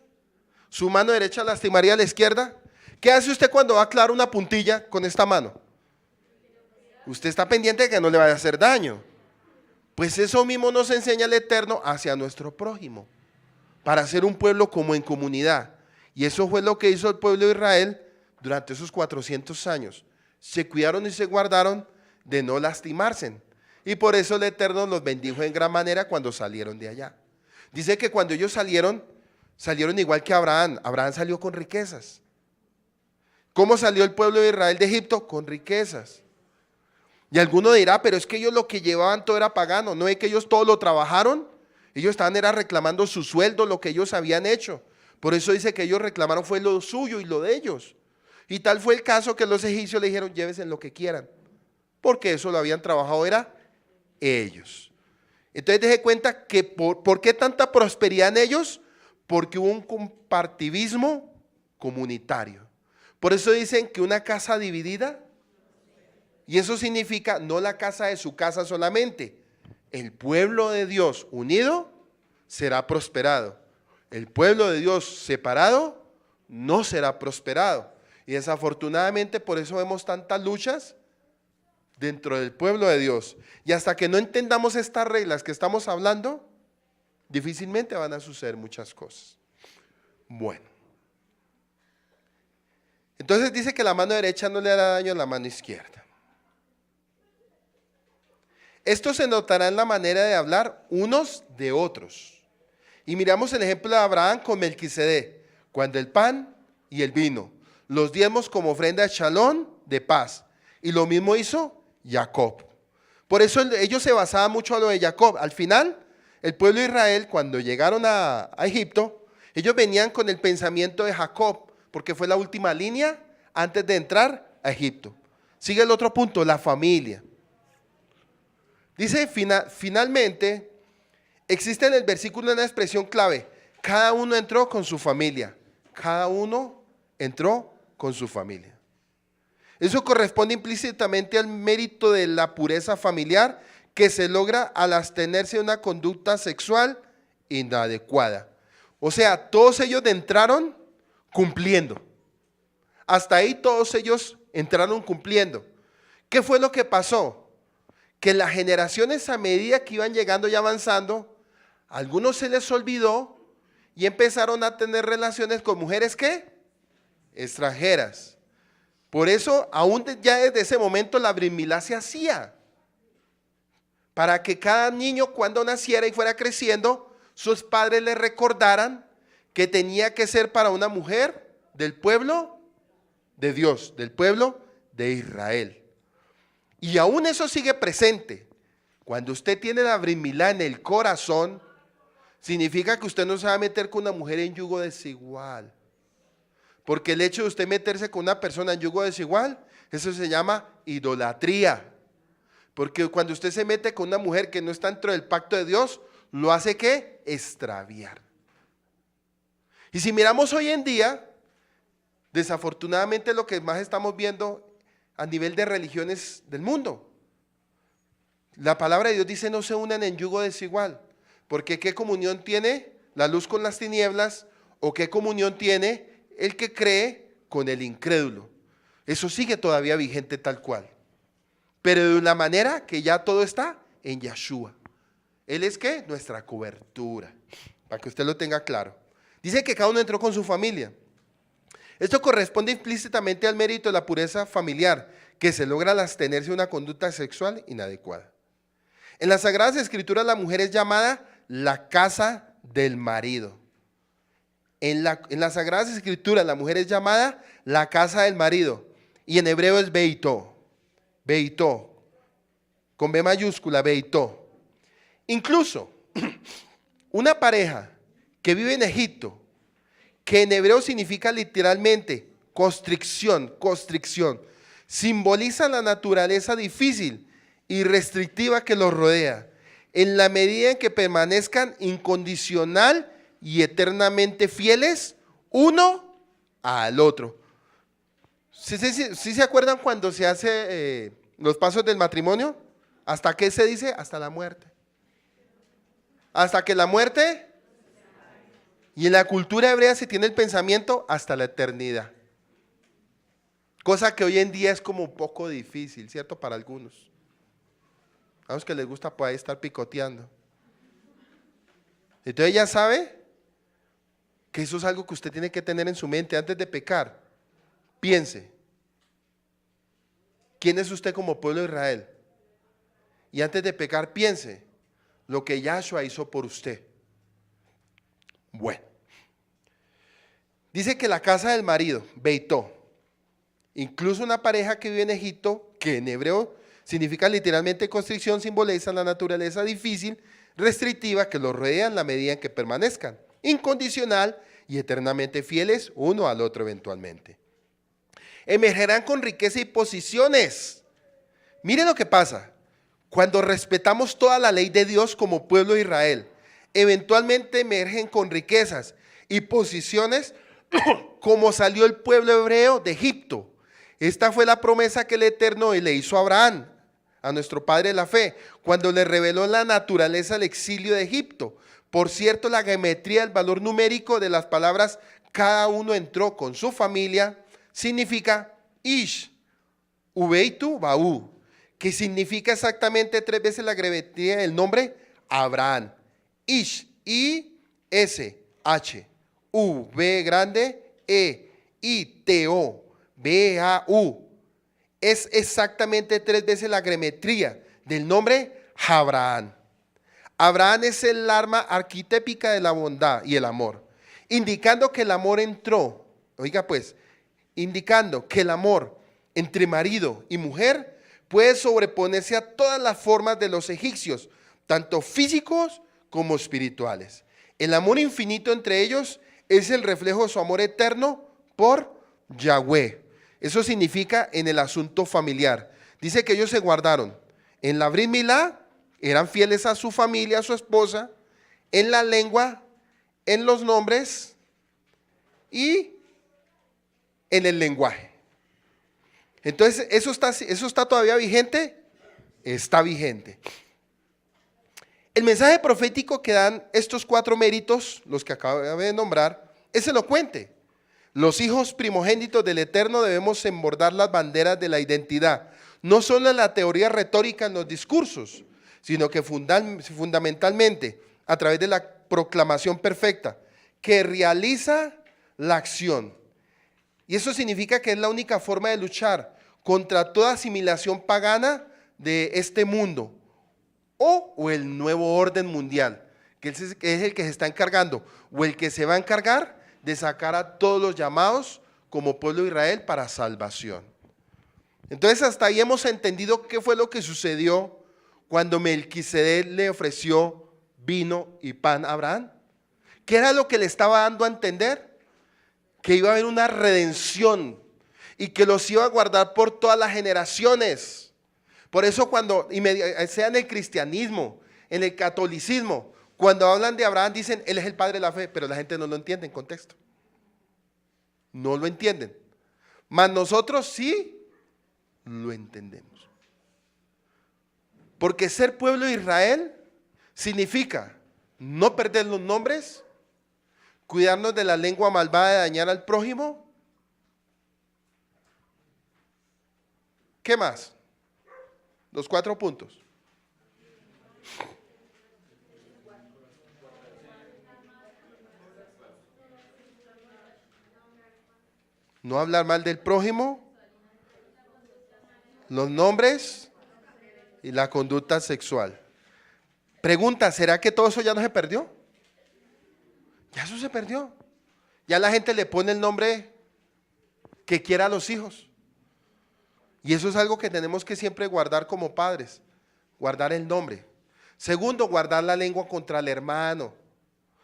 ¿Su mano derecha lastimaría a la izquierda? ¿Qué hace usted cuando va a clavar una puntilla con esta mano? Usted está pendiente de que no le vaya a hacer daño. Pues eso mismo nos enseña el Eterno hacia nuestro prójimo, para ser un pueblo como en comunidad. Y eso fue lo que hizo el pueblo de Israel durante esos 400 años. Se cuidaron y se guardaron de no lastimarse. Y por eso el Eterno los bendijo en gran manera cuando salieron de allá. Dice que cuando ellos salieron igual que Abraham. Abraham salió con riquezas. ¿Cómo salió el pueblo de Israel de Egipto? Con riquezas. Y alguno dirá, pero es que ellos lo que llevaban todo era pagano. ¿No es que ellos todo lo trabajaron? Ellos estaban reclamando su sueldo, lo que ellos habían hecho. Por eso dice que ellos reclamaron fue lo suyo y lo de ellos. Y tal fue el caso que los egipcios le dijeron, llévense lo que quieran. Porque eso lo habían trabajado era ellos. Entonces deje cuenta que ¿por qué tanta prosperidad en ellos? Porque hubo un compartivismo comunitario. Por eso dicen que una casa dividida, y eso significa no la casa de su casa solamente. El pueblo de Dios unido será prosperado. El pueblo de Dios separado no será prosperado. Y desafortunadamente por eso vemos tantas luchas dentro del pueblo de Dios. Y hasta que no entendamos estas reglas que estamos hablando, difícilmente van a suceder muchas cosas. Bueno. Entonces dice que la mano derecha no le hará daño a la mano izquierda. Esto se notará en la manera de hablar unos de otros. Y miramos el ejemplo de Abraham con Melquisedec, cuando el pan y el vino, los diezmos como ofrenda de shalom, de paz. Y lo mismo hizo Jacob. Por eso ellos se basaban mucho a lo de Jacob. Al final, el pueblo de Israel, cuando llegaron a Egipto, ellos venían con el pensamiento de Jacob, porque fue la última línea antes de entrar a Egipto. Sigue el otro punto, la familia. Dice finalmente, existe en el versículo una expresión clave. Cada uno entró con su familia. Cada uno entró con su familia. Eso corresponde implícitamente al mérito de la pureza familiar que se logra al abstenerse de una conducta sexual inadecuada. O sea, todos ellos entraron cumpliendo. Hasta ahí todos ellos entraron cumpliendo. ¿Qué fue lo que pasó? Que las generaciones a medida que iban llegando y avanzando, a algunos se les olvidó y empezaron a tener relaciones con mujeres ¿qué? Extranjeras. Por eso, aún ya desde ese momento la brit milá se hacía. Para que cada niño cuando naciera y fuera creciendo, sus padres le recordaran que tenía que ser para una mujer del pueblo de Dios, del pueblo de Israel. Y aún eso sigue presente. Cuando usted tiene la brit milá en el corazón, significa que usted no se va a meter con una mujer en yugo desigual. Porque el hecho de usted meterse con una persona en yugo desigual, eso se llama idolatría. Porque cuando usted se mete con una mujer que no está dentro del pacto de Dios, lo hace ¿qué? Extraviar. Y si miramos hoy en día, desafortunadamente lo que más estamos viendo a nivel de religiones del mundo. La palabra de Dios dice no se unan en yugo desigual. Porque ¿qué comunión tiene la luz con las tinieblas? ¿O qué comunión tiene el que cree con el incrédulo? Eso sigue todavía vigente tal cual. Pero de una manera que ya todo está en Yeshua. Él es ¿qué? Nuestra cobertura. Para que usted lo tenga claro. Dice que cada uno entró con su familia. Esto corresponde implícitamente al mérito de la pureza familiar que se logra al abstenerse de una conducta sexual inadecuada. En las Sagradas Escrituras la mujer es llamada la casa del marido. En las Sagradas Escrituras la mujer es llamada la casa del marido. Y en hebreo es beitó. Beitó. Con B mayúscula, beitó. Incluso una pareja que vive en Egipto, que en hebreo significa literalmente constricción, simboliza la naturaleza difícil y restrictiva que los rodea, en la medida en que permanezcan incondicional y eternamente fieles uno al otro. ¿Sí se acuerdan cuando se hace los pasos del matrimonio? ¿Hasta qué se dice? Hasta la muerte. Hasta que la muerte, y en la cultura hebrea se tiene el pensamiento hasta la eternidad. Cosa que hoy en día es como un poco difícil, ¿cierto? Para algunos. A los que les gusta por ahí estar picoteando. Entonces ya sabe que eso es algo que usted tiene que tener en su mente antes de pecar. Piense, ¿quién es usted como pueblo de Israel? Y antes de pecar, piense lo que Yahshua hizo por usted. Bueno, dice que la casa del marido, Beitó, incluso una pareja que vive en Egipto, que en hebreo significa literalmente constricción, simboliza la naturaleza difícil, restrictiva que los rodea en la medida en que permanezcan, incondicional y eternamente fieles uno al otro eventualmente. Emergerán con riqueza y posiciones. Miren lo que pasa. Cuando respetamos toda la ley de Dios como pueblo de Israel, eventualmente emergen con riquezas y posiciones como salió el pueblo hebreo de Egipto. Esta fue la promesa que el Eterno le hizo a Abraham, a nuestro padre de la fe, cuando le reveló la naturaleza del exilio de Egipto. Por cierto, la geometría, el valor numérico de las palabras cada uno entró con su familia, significa Ish, Ubeitu, Baú, que significa exactamente 3 veces la geometría del nombre Abraham. Ish, I-S-H, U-B grande, E-I-T-O, B-A-U. Es exactamente 3 veces la geometría del nombre Abraham. Abraham es el arma arquetípica de la bondad y el amor, indicando que el amor entró, oiga pues, indicando que el amor entre marido y mujer puede sobreponerse a todas las formas de los egipcios, tanto físicos como espirituales. El amor infinito entre ellos es el reflejo de su amor eterno por Yahweh. Eso significa en el asunto familiar. Dice que ellos se guardaron en la Brit Milá, eran fieles a su familia, a su esposa, en la lengua, en los nombres y en el lenguaje. Entonces, ¿eso está todavía vigente? Está vigente. El mensaje profético que dan estos 4 méritos, los que acabo de nombrar, es elocuente. Los hijos primogénitos del Eterno debemos embordar las banderas de la identidad, no solo en la teoría retórica en los discursos, sino que fundamentalmente a través de la proclamación perfecta que realiza la acción. Y eso significa que es la única forma de luchar contra toda asimilación pagana de este mundo o el nuevo orden mundial, que es el que se está encargando o el que se va a encargar de sacar a todos los llamados como pueblo de Israel para salvación. Entonces hasta ahí hemos entendido qué fue lo que sucedió cuando Melquisedec le ofreció vino y pan a Abraham. ¿Qué era lo que le estaba dando a entender? Que iba a haber una redención y que los iba a guardar por todas las generaciones. Por eso cuando, sea en el cristianismo, en el catolicismo, cuando hablan de Abraham dicen, él es el padre de la fe, pero la gente no lo entiende en contexto. No lo entienden. Mas nosotros sí lo entendemos. Porque ser pueblo de Israel significa no perder los nombres, cuidarnos de la lengua malvada de dañar al prójimo. ¿Qué más? Los 4 puntos. No hablar mal del prójimo, los nombres y la conducta sexual. Pregunta, ¿será que todo eso ya no se perdió? Ya eso se perdió. Ya la gente le pone el nombre que quiera a los hijos. Y eso es algo que tenemos que siempre guardar como padres. Guardar el nombre. Segundo, guardar la lengua contra el hermano.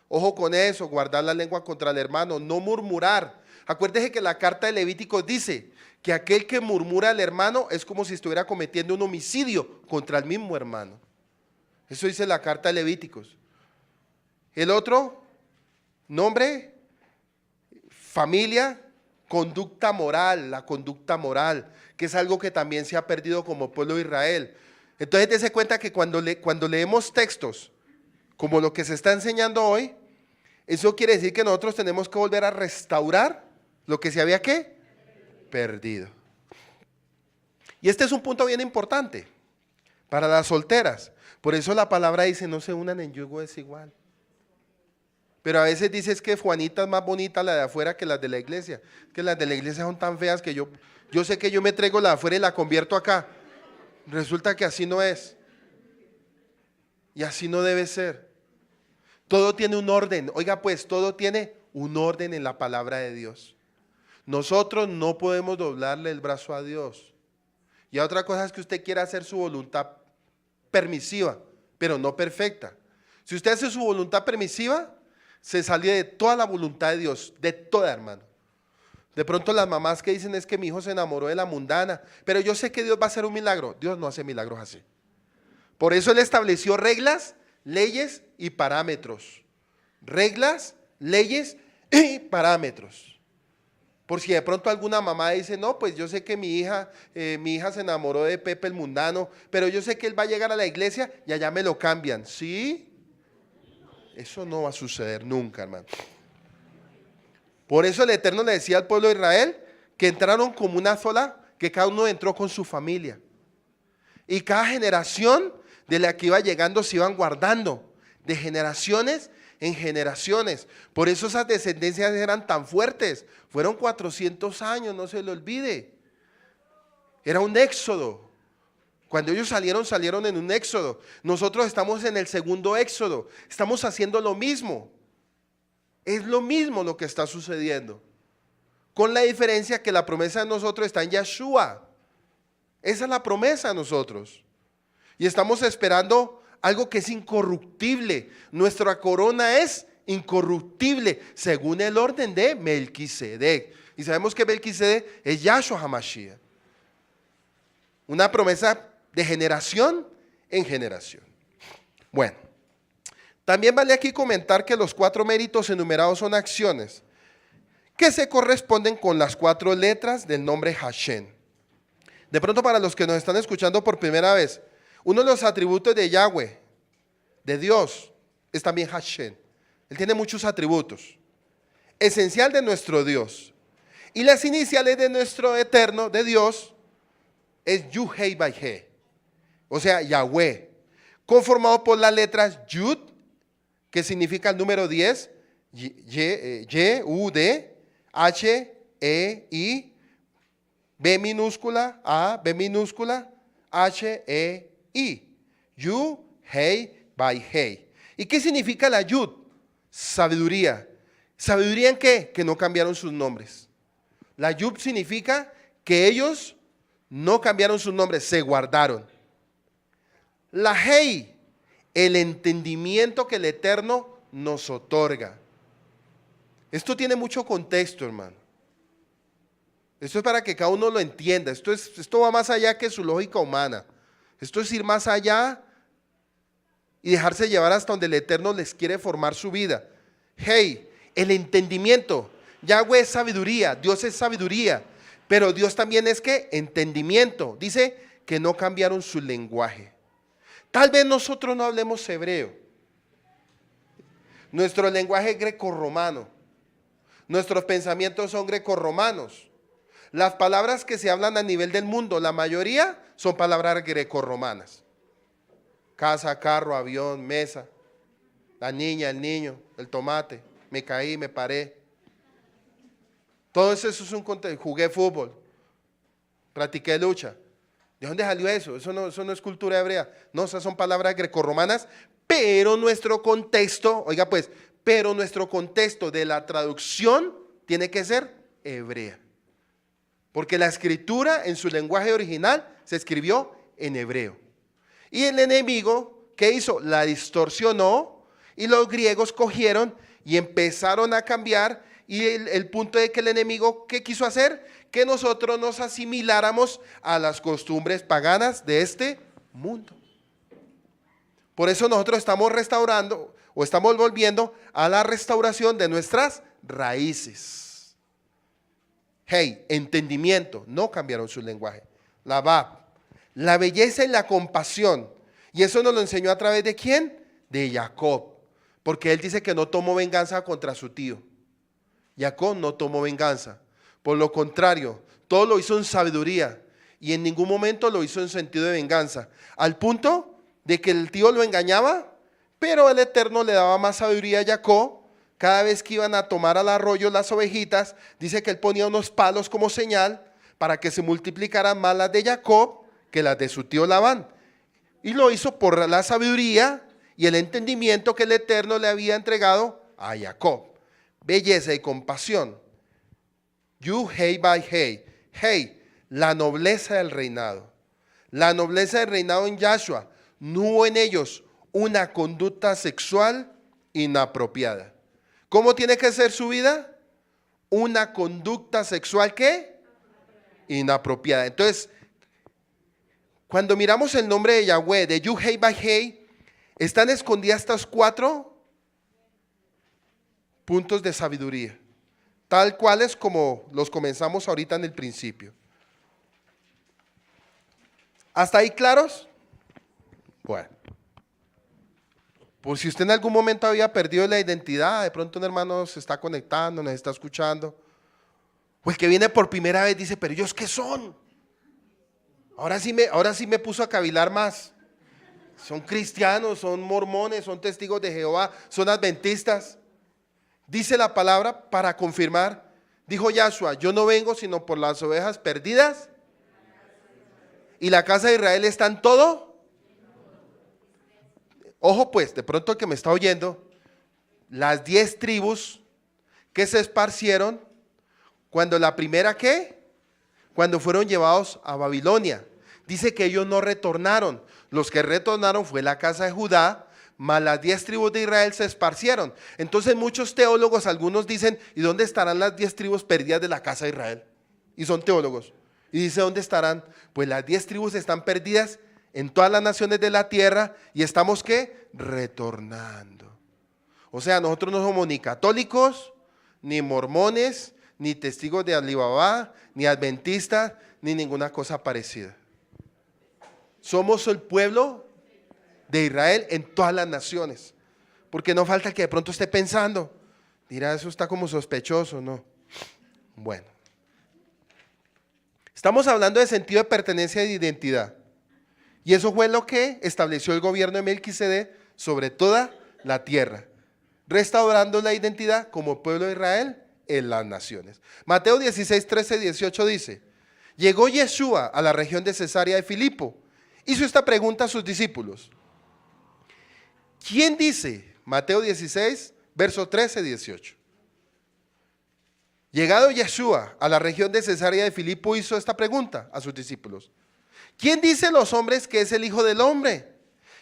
Ojo con eso, guardar la lengua contra el hermano, no murmurar. Acuérdese que la carta de Levíticos dice que aquel que murmura al hermano es como si estuviera cometiendo un homicidio contra el mismo hermano. Eso dice la carta de Levíticos. El otro, nombre, familia, conducta moral, la conducta moral, que es algo que también se ha perdido como pueblo de Israel. Entonces dése cuenta que cuando leemos textos como lo que se está enseñando hoy, eso quiere decir que nosotros tenemos que volver a restaurar lo que se había ¿qué? Perdido. Y este es un punto bien importante para las solteras. Por eso la palabra dice, no se unan en yugo desigual. Pero a veces dices que Juanita es más bonita la de afuera que las de la iglesia. Que las de la iglesia son tan feas que yo sé que yo me traigo la de afuera y la convierto acá. Resulta que así no es. Y así no debe ser. Todo tiene un orden. Oiga pues, todo tiene un orden en la palabra de Dios. Nosotros no podemos doblarle el brazo a Dios. Y otra cosa es que usted quiera hacer su voluntad permisiva, pero no perfecta. Si usted hace su voluntad permisiva, se sale de toda la voluntad de Dios, de toda, hermano. De pronto las mamás que dicen es que mi hijo se enamoró de la mundana, pero yo sé que Dios va a hacer un milagro. Dios no hace milagros así. Por eso Él estableció reglas, leyes y parámetros. Reglas, leyes y parámetros. Por si de pronto alguna mamá dice, no, pues yo sé que mi hija se enamoró de Pepe el mundano, pero yo sé que él va a llegar a la iglesia y allá me lo cambian. ¿Sí? Eso no va a suceder nunca, hermano. Por eso el Eterno le decía al pueblo de Israel que entraron como una sola, que cada uno entró con su familia. Y cada generación de la que iba llegando se iban guardando, de generaciones en generaciones. Por eso esas descendencias eran tan fuertes. Fueron 400 años, no se lo olvide. Era un éxodo. Cuando ellos salieron en un éxodo. Nosotros estamos en el segundo éxodo. Estamos haciendo lo mismo. Es lo mismo lo que está sucediendo. Con la diferencia que la promesa de nosotros está en Yeshua. Esa es la promesa de nosotros. Y estamos esperando algo que es incorruptible. Nuestra corona es incorruptible según el orden de Melquisedec. Y sabemos que Melquisedec es Yahshua HaMashiach. Una promesa de generación en generación. Bueno, también vale aquí comentar que los 4 méritos enumerados son acciones que se corresponden con las 4 letras del nombre Hashem. De pronto, para los que nos están escuchando por primera vez, uno de los atributos de Yahweh, de Dios, es también Hashem. Él tiene muchos atributos. Esencial de nuestro Dios. Y las iniciales de nuestro eterno, de Dios, es Yud-Heh-Vah-Heh. O sea, Yahweh. Conformado por las letras Yud, que significa el número 10, Y-U-D, H-E-I, B minúscula, A, B minúscula, H-E-I. Yud-Heh-Vah-Heh. ¿Y qué significa la Yud? Sabiduría. ¿Sabiduría en qué? Que no cambiaron sus nombres. La Yud significa que ellos no cambiaron sus nombres, se guardaron. La Hei, el entendimiento que el Eterno nos otorga. Esto tiene mucho contexto, hermano. Esto es para que cada uno lo entienda. Esto va más allá que su lógica humana. Esto es ir más allá y dejarse llevar hasta donde el Eterno les quiere formar su vida. Hey, el entendimiento. Yahweh es sabiduría, Dios es sabiduría, pero Dios también es ¿qué? Entendimiento. Dice que no cambiaron su lenguaje. Tal vez nosotros no hablemos hebreo. Nuestro lenguaje es grecorromano. Nuestros pensamientos son grecorromanos. Las palabras que se hablan a nivel del mundo, la mayoría son palabras grecorromanas. Casa, carro, avión, mesa, la niña, el niño, el tomate, me caí, me paré. Todo eso es un contexto. Jugué fútbol, practiqué lucha. ¿De dónde salió eso? Eso no es cultura hebrea. No, esas son palabras grecorromanas, pero nuestro contexto, oiga pues, pero nuestro contexto de la traducción tiene que ser hebrea. Porque la escritura en su lenguaje original se escribió en hebreo. Y el enemigo, ¿qué hizo? La distorsionó Y los griegos cogieron y empezaron a cambiar, y el punto de que el enemigo, ¿qué quiso hacer? Que nosotros nos asimiláramos a las costumbres paganas de este mundo. Por eso nosotros estamos restaurando o estamos volviendo a la restauración de nuestras raíces. Hey, entendimiento, no cambiaron su lenguaje. La belleza y la compasión. Y eso nos lo enseñó a través de ¿quién? De Jacob. Porque él dice que no tomó venganza contra su tío. Jacob no tomó venganza. Por lo contrario, todo lo hizo en sabiduría. Y en ningún momento lo hizo en sentido de venganza. Al punto de que el tío lo engañaba, pero el Eterno le daba más sabiduría a Jacob. Cada vez que iban a tomar al arroyo las ovejitas, dice que él ponía unos palos como señal para que se multiplicaran más las de Jacob que las de su tío Labán. Y lo hizo por la sabiduría y el entendimiento que el Eterno le había entregado a Jacob. Belleza y compasión. You hey by hey. Hey, la nobleza del reinado. La nobleza del reinado en Yahshua. No hubo en ellos una conducta sexual inapropiada. ¿Cómo tiene que ser su vida? Una conducta sexual ¿qué? Inapropiada. Entonces, cuando miramos el nombre de Yahweh, de Yu Hei Bai Hei, están escondidas estas 4 puntos de sabiduría, tal cuales como los comenzamos ahorita en el principio. ¿Hasta ahí claros? Bueno, por si usted en algún momento había perdido la identidad, de pronto un hermano se está conectando, nos está escuchando, o el que viene por primera vez dice, pero ¿ellos qué son? Ahora sí me puso a cavilar más. Son cristianos, son mormones, son testigos de Jehová, son adventistas. Dice la palabra para confirmar, dijo Yahshua, yo no vengo sino por las ovejas perdidas, y la casa de Israel está en todo. Ojo pues, de pronto el que me está oyendo, las 10 tribus que se esparcieron, cuando la primera ¿qué? Cuando fueron llevados a Babilonia. Dice que ellos no retornaron. Los que retornaron fue la casa de Judá, más las 10 tribus de Israel se esparcieron. Entonces muchos teólogos, algunos dicen, ¿y dónde estarán las 10 tribus perdidas de la casa de Israel? Y son teólogos. Y dice, ¿dónde estarán? Pues las 10 tribus están perdidas en todas las naciones de la tierra y estamos ¿qué? Retornando. O sea, nosotros no somos ni católicos, ni mormones, ni testigos de Alibaba, ni adventistas, ni ninguna cosa parecida. Somos el pueblo de Israel en todas las naciones. Porque no falta que de pronto esté pensando, dirá, eso está como sospechoso, ¿no? Bueno. Estamos hablando de sentido de pertenencia y de identidad. Y eso fue lo que estableció el gobierno de Melquisedec sobre toda la tierra, restaurando la identidad como pueblo de Israel en las naciones. Mateo 16, 13, 18 dice, llegó Yeshua a la región de Cesarea de Filipo, hizo esta pregunta a sus discípulos. ¿Quién dice? Mateo 16, verso 13, 18. Llegado Yeshua a la región de Cesarea de Filipo, hizo esta pregunta a sus discípulos. ¿Quién dice los hombres que es el Hijo del Hombre?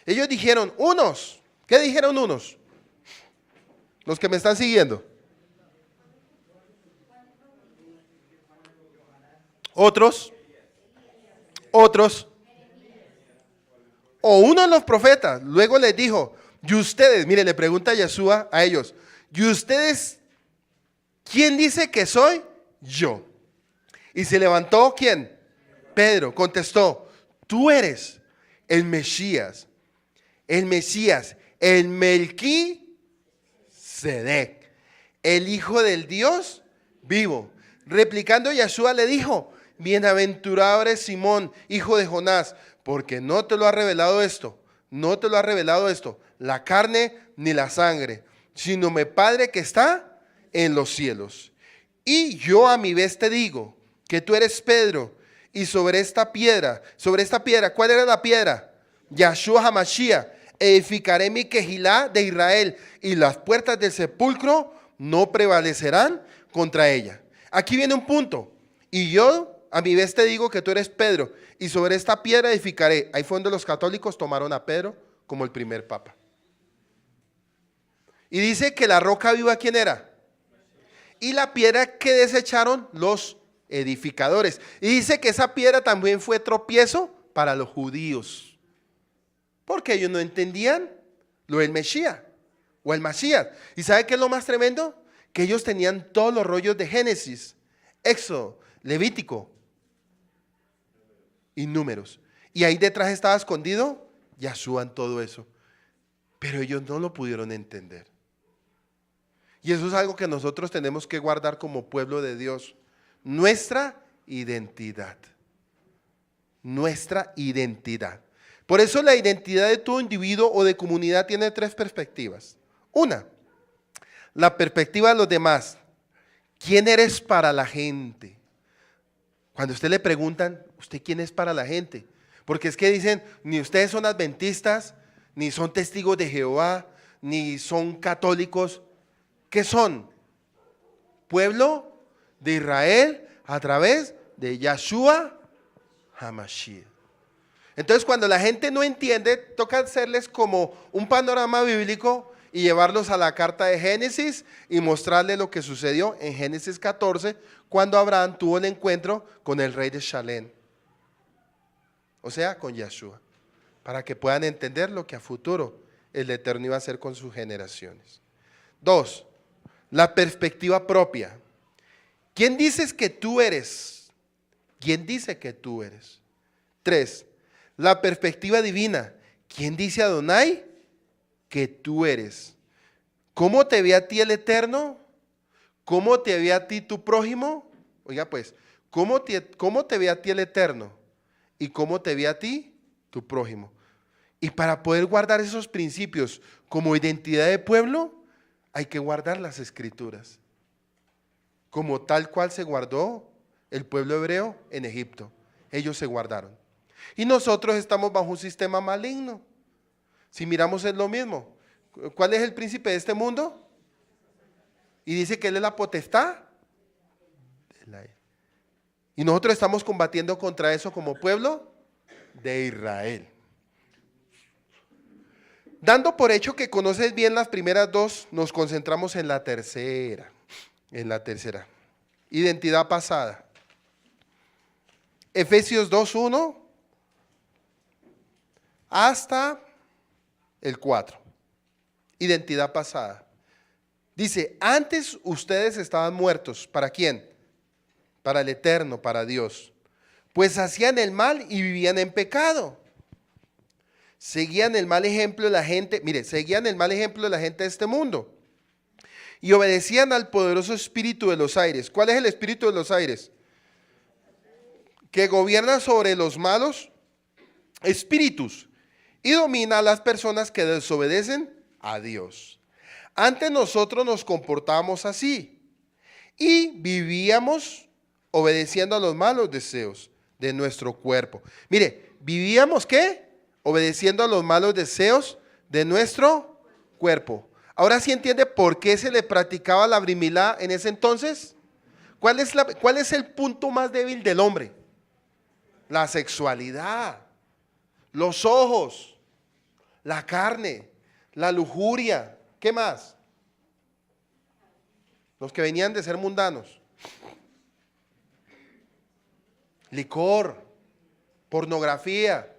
Ellos dijeron, unos. ¿Qué dijeron unos? Los que me están siguiendo. Otros. O uno de los profetas. Luego les dijo, y ustedes, mire, le pregunta a Yeshua a ellos, ¿y ustedes quién dice que soy? Yo. Y se levantó, ¿quién? Pedro contestó, tú eres el Mesías, el Melquisedec, el Hijo del Dios vivo. Replicando, Yeshua le dijo, bienaventurado eres Simón, hijo de Jonás, porque no te lo ha revelado esto, la carne ni la sangre, sino mi Padre que está en los cielos. Y yo a mi vez te digo que tú eres Pedro, y sobre esta piedra, ¿cuál era la piedra? Yahshua HaMashiach, edificaré mi quejilá de Israel, y las puertas del sepulcro no prevalecerán contra ella. Aquí viene un punto, y yo a mi vez te digo que tú eres Pedro, y sobre esta piedra edificaré. Ahí fue donde los católicos tomaron a Pedro como el primer papa. Y dice que la roca viva, ¿quién era? Y la piedra que desecharon los edificadores. Y dice que esa piedra también fue tropiezo para los judíos. Porque ellos no entendían lo del Mesías o el Masías. ¿Y sabe qué es lo más tremendo? Que ellos tenían todos los rollos de Génesis, Éxodo, Levítico y Números. Y ahí detrás estaba escondido Yahshua en todo eso. Pero ellos no lo pudieron entender. Y eso es algo que nosotros tenemos que guardar como pueblo de Dios. Nuestra identidad. Nuestra identidad. Por eso la identidad de todo individuo o de comunidad tiene tres perspectivas. Una, la perspectiva de los demás. ¿Quién eres para la gente? Cuando a usted le preguntan, ¿usted quién es para la gente? Porque es que dicen, ni ustedes son adventistas, ni son testigos de Jehová, ni son católicos. ¿Qué son? Pueblo de Israel a través de Yahshua HaMashiach. Entonces, cuando la gente no entiende, toca hacerles como un panorama bíblico y llevarlos a la carta de Génesis y mostrarles lo que sucedió en Génesis 14, cuando Abraham tuvo el encuentro con el rey de Shalem. O sea, con Yahshua, para que puedan entender lo que a futuro el Eterno iba a hacer con sus generaciones. 2. La perspectiva propia. ¿Quién dices que tú eres? ¿Quién dice que tú eres? 3. La perspectiva divina. ¿Quién dice Adonai que tú eres? ¿Cómo te ve a ti el Eterno? ¿Cómo te ve a ti tu prójimo? Oiga pues, ¿cómo te ve a ti el Eterno? ¿Y cómo te ve a ti tu prójimo? Y para poder guardar esos principios como identidad de pueblo, hay que guardar las escrituras, como tal cual se guardó el pueblo hebreo en Egipto. Ellos se guardaron. Y nosotros estamos bajo un sistema maligno. Si miramos es lo mismo. ¿Cuál es el príncipe de este mundo? Y dice que él es la potestad. Y nosotros estamos combatiendo contra eso como pueblo de Israel. Dando por hecho que conoces bien las primeras dos, nos concentramos en la tercera. Identidad pasada. Efesios 2:1 hasta el 4. Identidad pasada. Dice, antes ustedes estaban muertos. ¿Para quién? Para el Eterno, para Dios. Pues hacían el mal y vivían en pecado. Seguían el mal ejemplo de la gente, seguían el mal ejemplo de la gente de este mundo. Y obedecían al poderoso espíritu de los aires. ¿Cuál es el espíritu de los aires? Que gobierna sobre los malos espíritus y domina a las personas que desobedecen a Dios. Antes nosotros nos comportábamos así y vivíamos obedeciendo a los malos deseos de nuestro cuerpo. ¿Vivíamos qué? Obedeciendo a los malos deseos de nuestro cuerpo. Ahora sí entiende por qué se le practicaba la brimilá en ese entonces. ¿Cuál es el punto más débil del hombre? La sexualidad, los ojos, la carne, la lujuria. ¿Qué más? Los que venían de ser mundanos. Licor, pornografía.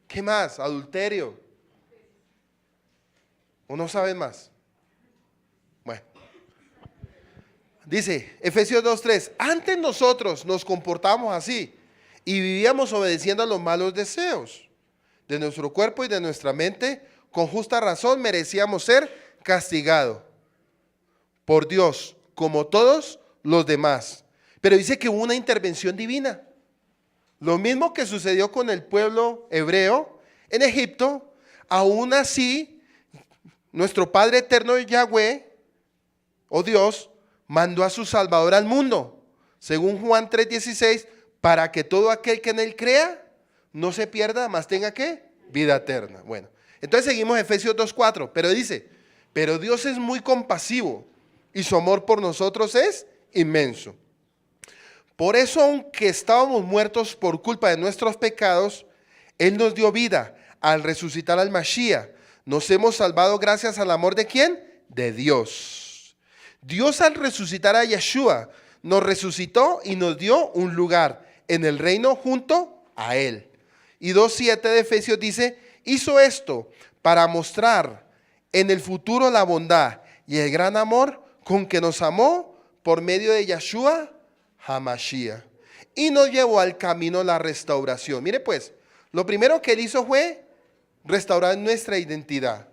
¿Qué más? Adulterio. ¿O no saben más? Bueno. Dice Efesios 2:3. Antes nosotros nos comportábamos así y vivíamos obedeciendo a los malos deseos de nuestro cuerpo y de nuestra mente. Con justa razón merecíamos ser castigados por Dios, como todos los demás. Pero dice que hubo una intervención divina. Lo mismo que sucedió con el pueblo hebreo en Egipto, aún así, nuestro Padre eterno Yahweh, o Dios, mandó a su Salvador al mundo, según Juan 3:16, para que todo aquel que en él crea no se pierda, mas tenga ¿qué? Vida eterna. Bueno, entonces seguimos Efesios 2:4, pero dice, pero Dios es muy compasivo y su amor por nosotros es inmenso. Por eso, aunque estábamos muertos por culpa de nuestros pecados, Él nos dio vida al resucitar al Mashiach. Nos hemos salvado gracias al amor ¿de quién? de Dios. Dios al resucitar a Yeshua nos resucitó y nos dio un lugar en el reino junto a Él. Y 2:7 de Efesios dice, hizo esto para mostrar en el futuro la bondad y el gran amor con que nos amó por medio de Yeshua HaMashiach. Y nos llevó al camino de la restauración. Mire pues, lo primero que Él hizo fue restaurar nuestra identidad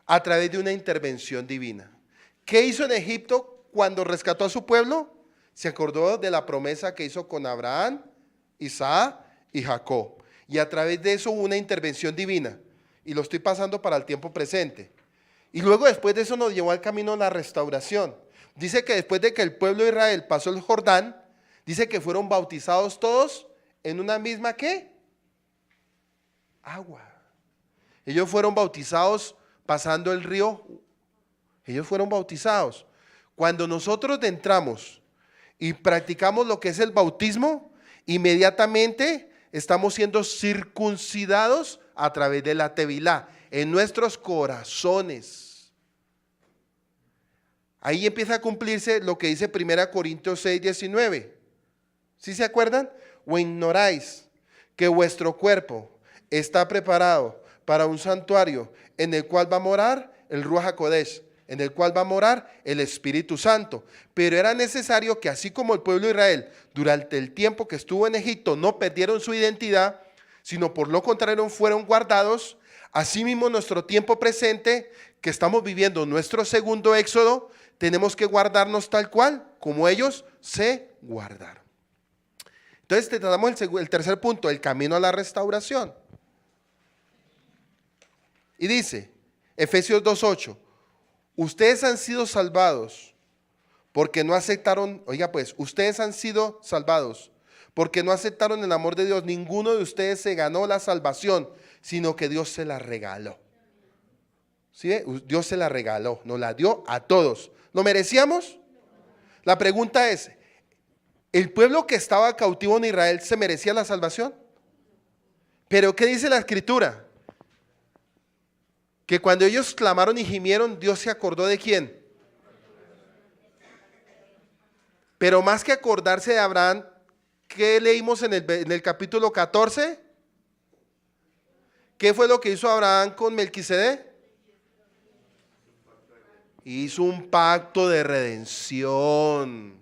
a través de una intervención divina. ¿Qué hizo en Egipto cuando rescató a su pueblo? Se acordó de la promesa que hizo con Abraham, Isaac y Jacob. Y a través de eso hubo una intervención divina. Y lo estoy pasando para el tiempo presente. Y luego después de eso nos llevó al camino de la restauración. Dice que después de que el pueblo de Israel pasó el Jordán, dice que fueron bautizados todos en una misma ¿qué? Agua. Ellos fueron bautizados pasando el río. Ellos fueron bautizados. Cuando nosotros entramos y practicamos lo que es el bautismo, inmediatamente estamos siendo circuncidados a través de la tevilá en nuestros corazones. Ahí empieza a cumplirse lo que dice 1 Corintios 6:19. ¿Sí se acuerdan? ¿O ignoráis que vuestro cuerpo está preparado para un santuario en el cual va a morar el Ruach HaKodesh, en el cual va a morar el Espíritu Santo? Pero era necesario que así como el pueblo de Israel durante el tiempo que estuvo en Egipto no perdieron su identidad, sino por lo contrario fueron guardados, asimismo nuestro tiempo presente que estamos viviendo nuestro segundo éxodo, tenemos que guardarnos tal cual como ellos se guardaron. Entonces tratamos el tercer punto, el camino a la restauración. Y dice, Efesios 2:8, ustedes han sido salvados porque no aceptaron, oiga pues, ustedes han sido salvados porque no aceptaron el amor de Dios. Ninguno de ustedes se ganó la salvación, sino que Dios se la regaló. ¿Sí? Dios se la regaló, nos la dio a todos. ¿Lo merecíamos? La pregunta es, ¿el pueblo que estaba cautivo en Israel se merecía la salvación? Pero ¿qué dice la Escritura? Que cuando ellos clamaron y gimieron, Dios se acordó ¿de quién? Pero más que acordarse de Abraham, ¿qué leímos en el capítulo 14? ¿Qué fue lo que hizo Abraham con Melquisedec? Hizo un pacto de redención.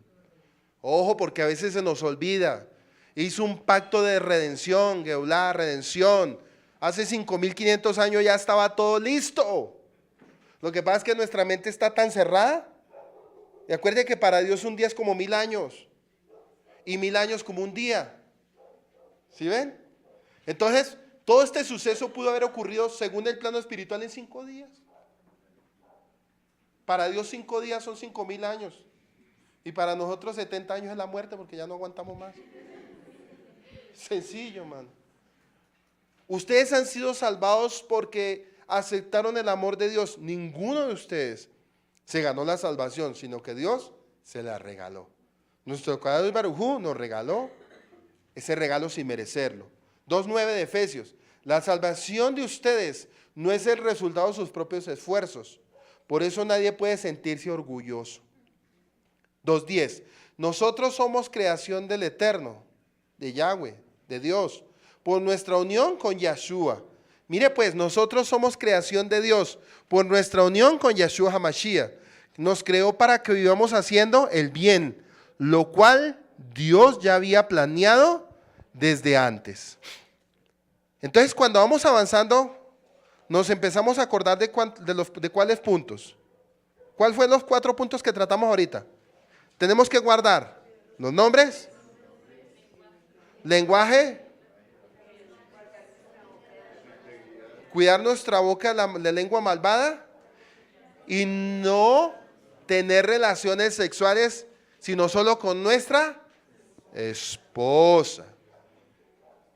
Ojo, porque a veces se nos olvida. Hizo un pacto de redención, Geulá, redención. Hace 5.500 años ya estaba todo listo. Lo que pasa es que nuestra mente está tan cerrada. Y acuerde que para Dios un día es como 1000 años. Y 1000 años como un día. ¿Sí ven? Entonces, todo este suceso pudo haber ocurrido según el plano espiritual en 5 días. Para Dios 5 días son 5.000 años. Y para nosotros 70 años es la muerte porque ya no aguantamos más. Sencillo, mano. Ustedes han sido salvados porque aceptaron el amor de Dios. Ninguno de ustedes se ganó la salvación, sino que Dios se la regaló. Nuestro Kadosh Baruj Hu nos regaló ese regalo sin merecerlo. 2:9 de Efesios. La salvación de ustedes no es el resultado de sus propios esfuerzos. Por eso nadie puede sentirse orgulloso. 2:10. Nosotros somos creación del Eterno, de Yahweh, de Dios, por nuestra unión con Yeshua. Mire pues, nosotros somos creación de Dios por nuestra unión con Yeshua HaMashiach. Nos creó para que vivamos haciendo el bien, lo cual Dios ya había planeado desde antes. Entonces, cuando vamos avanzando, nos empezamos a acordar de cuáles puntos. ¿Cuáles fueron los 4 puntos que tratamos ahorita? Tenemos que guardar los nombres, lenguaje, cuidar nuestra boca de lengua malvada y no tener relaciones sexuales, sino solo con nuestra esposa.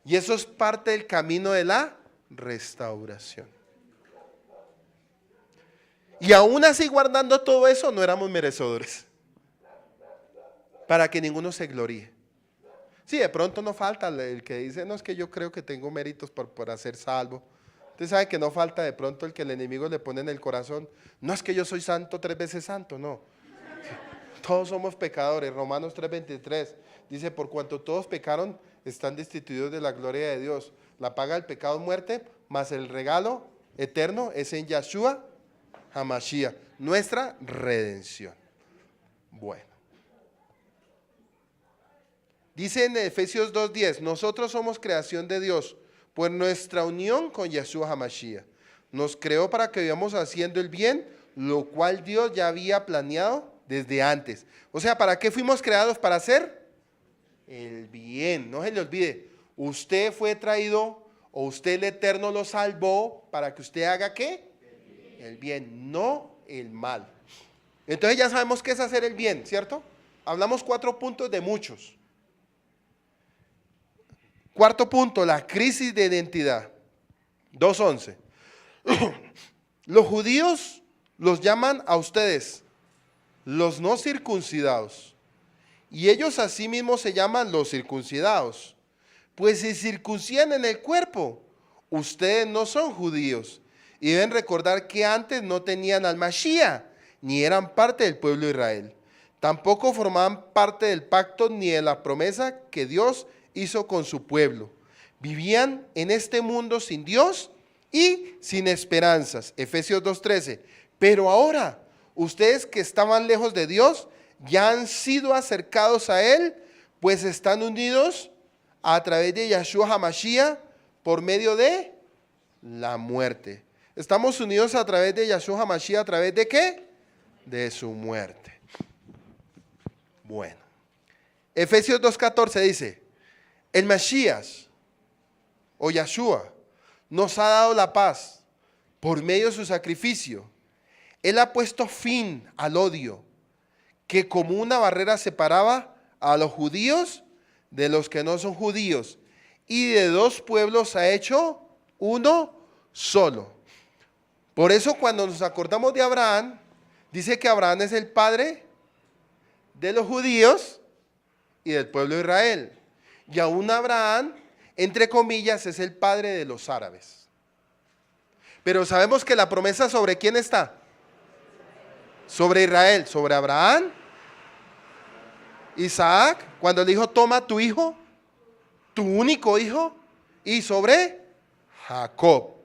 Y eso es parte del camino de la restauración. Y aún así, guardando todo eso, no éramos merecedores. Para que ninguno se gloríe. Sí, de pronto no falta el que dice, no, es que yo creo que tengo méritos por ser salvo. Usted sabe que no falta de pronto el que el enemigo le pone en el corazón, no es que yo soy santo 3 veces santo, no. Todos somos pecadores. Romanos 3:23 dice, por cuanto todos pecaron, están destituidos de la gloria de Dios. La paga del pecado es muerte, mas el regalo eterno es en Yeshua HaMashiach, nuestra redención. Bueno. Dice en Efesios 2:10, nosotros somos creación de Dios, por nuestra unión con Yeshua HaMashiach. Nos creó para que vivamos haciendo el bien, lo cual Dios ya había planeado desde antes. O sea, ¿para qué fuimos creados? Para hacer el bien. No se le olvide, usted fue traído, o usted el Eterno lo salvó, para que usted haga ¿qué? El bien, no el mal. Entonces ya sabemos qué es hacer el bien, ¿cierto? Hablamos 4 puntos de muchos. Cuarto punto, la crisis de identidad. 2:11. Los judíos los llaman a ustedes los no circuncidados, y ellos asimismo se llaman los circuncidados, pues se circuncidan en el cuerpo. Ustedes no son judíos, y deben recordar que antes no tenían al Mashiach, ni eran parte del pueblo de Israel. Tampoco formaban parte del pacto ni de la promesa que Dios hizo con su pueblo. Vivían en este mundo sin Dios y sin esperanzas. Efesios 2:13. Pero ahora, ustedes que estaban lejos de Dios, ya han sido acercados a Él, pues están unidos a través de Yeshua HaMashiach por medio de la muerte. Estamos unidos a través de Yeshua HaMashiach, ¿a través de qué? De su muerte. Bueno, Efesios 2:14 dice, el Mashiach, o Yeshua, nos ha dado la paz por medio de su sacrificio. Él ha puesto fin al odio que como una barrera separaba a los judíos de los que no son judíos, y de 2 pueblos ha hecho uno solo. Por eso cuando nos acordamos de Abraham, dice que Abraham es el padre de los judíos y del pueblo de Israel. Y aún Abraham, entre comillas, es el padre de los árabes. Pero sabemos que la promesa ¿sobre quién está? Sobre Israel, sobre Abraham, Isaac, cuando le dijo, toma tu hijo, tu único hijo, y sobre Jacob.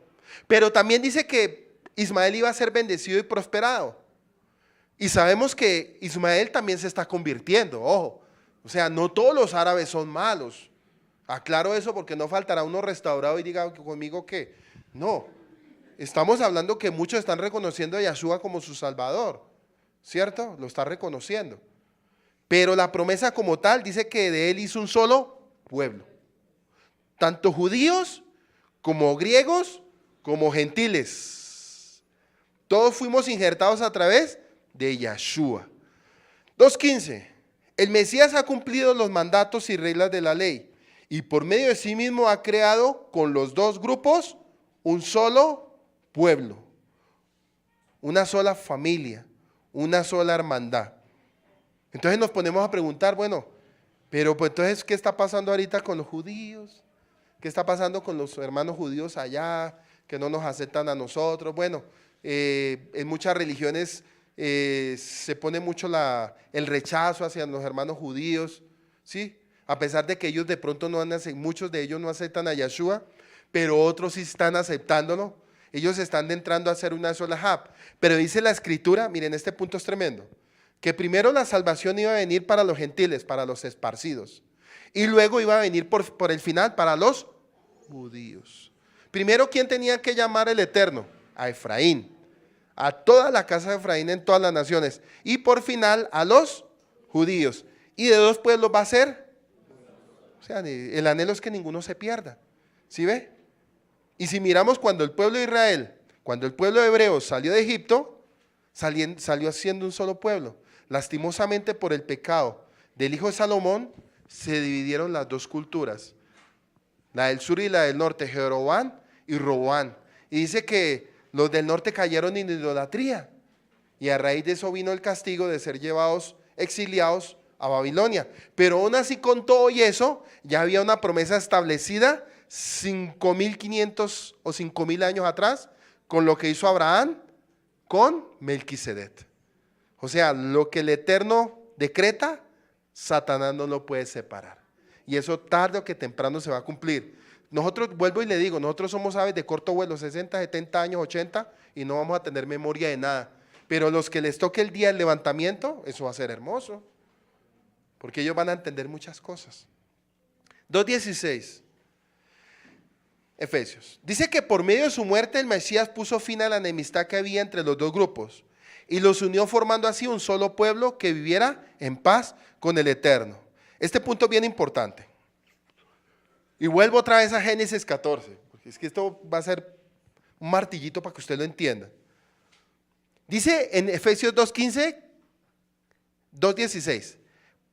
Pero también dice que Ismael iba a ser bendecido y prosperado. Y sabemos que Ismael también se está convirtiendo, ojo. O sea, no todos los árabes son malos. Aclaro eso porque no faltará uno restaurado y diga conmigo que no. Estamos hablando que muchos están reconociendo a Yeshua como su Salvador, ¿cierto? Lo está reconociendo. Pero la promesa como tal dice que de él hizo un solo pueblo. Tanto judíos como griegos como gentiles. Todos fuimos injertados a través de Yeshua. 2:15. El Mesías ha cumplido los mandatos y reglas de la ley, y por medio de sí mismo ha creado con los 2 grupos un solo pueblo, una sola familia, una sola hermandad. Entonces nos ponemos a preguntar, bueno, pero pues entonces, ¿qué está pasando ahorita con los judíos? ¿Qué está pasando con los hermanos judíos allá, que no nos aceptan a nosotros? Bueno, en muchas religiones se pone mucho el rechazo hacia los hermanos judíos, ¿sí? A pesar de que ellos de pronto muchos de ellos no aceptan a Yeshua, pero otros sí están aceptándolo. Ellos están entrando a hacer una sola hab. Pero dice la escritura, miren, este punto es tremendo, que primero la salvación iba a venir para los gentiles, para los esparcidos, y luego iba a venir por el final para los judíos. Primero, ¿quién tenía que llamar el Eterno? A Efraín, a toda la casa de Efraín en todas las naciones, y por final a los judíos. Y de 2 pueblos va a ser, o sea, el anhelo es que ninguno se pierda, ¿sí ve? Y si miramos cuando el pueblo de Israel, cuando el pueblo hebreo salió de Egipto, salió siendo un solo pueblo. Lastimosamente por el pecado del hijo de Salomón, se dividieron las 2 culturas, la del sur y la del norte, Jeroboam y Roboam. Y dice que los del norte cayeron en idolatría, y a raíz de eso vino el castigo de ser llevados, exiliados a Babilonia. Pero aún así, con todo y eso, ya había una promesa establecida 5.500 o 5.000 años atrás con lo que hizo Abraham con Melquisedec. O sea, lo que el Eterno decreta, Satanás no lo puede separar. Y eso tarde o que temprano se va a cumplir. Nosotros, vuelvo y le digo, nosotros somos aves de corto vuelo, 60, 70 años, 80, y no vamos a tener memoria de nada. Pero los que les toque el día del levantamiento, eso va a ser hermoso, porque ellos van a entender muchas cosas. 2:16, Efesios. Dice que por medio de su muerte el Mesías puso fin a la enemistad que había entre los dos grupos y los unió formando así un solo pueblo que viviera en paz con el Eterno. Este punto es bien importante. Y vuelvo otra vez a Génesis 14, porque es que esto va a ser un martillito para que usted lo entienda. Dice en Efesios 2:15, 2:16,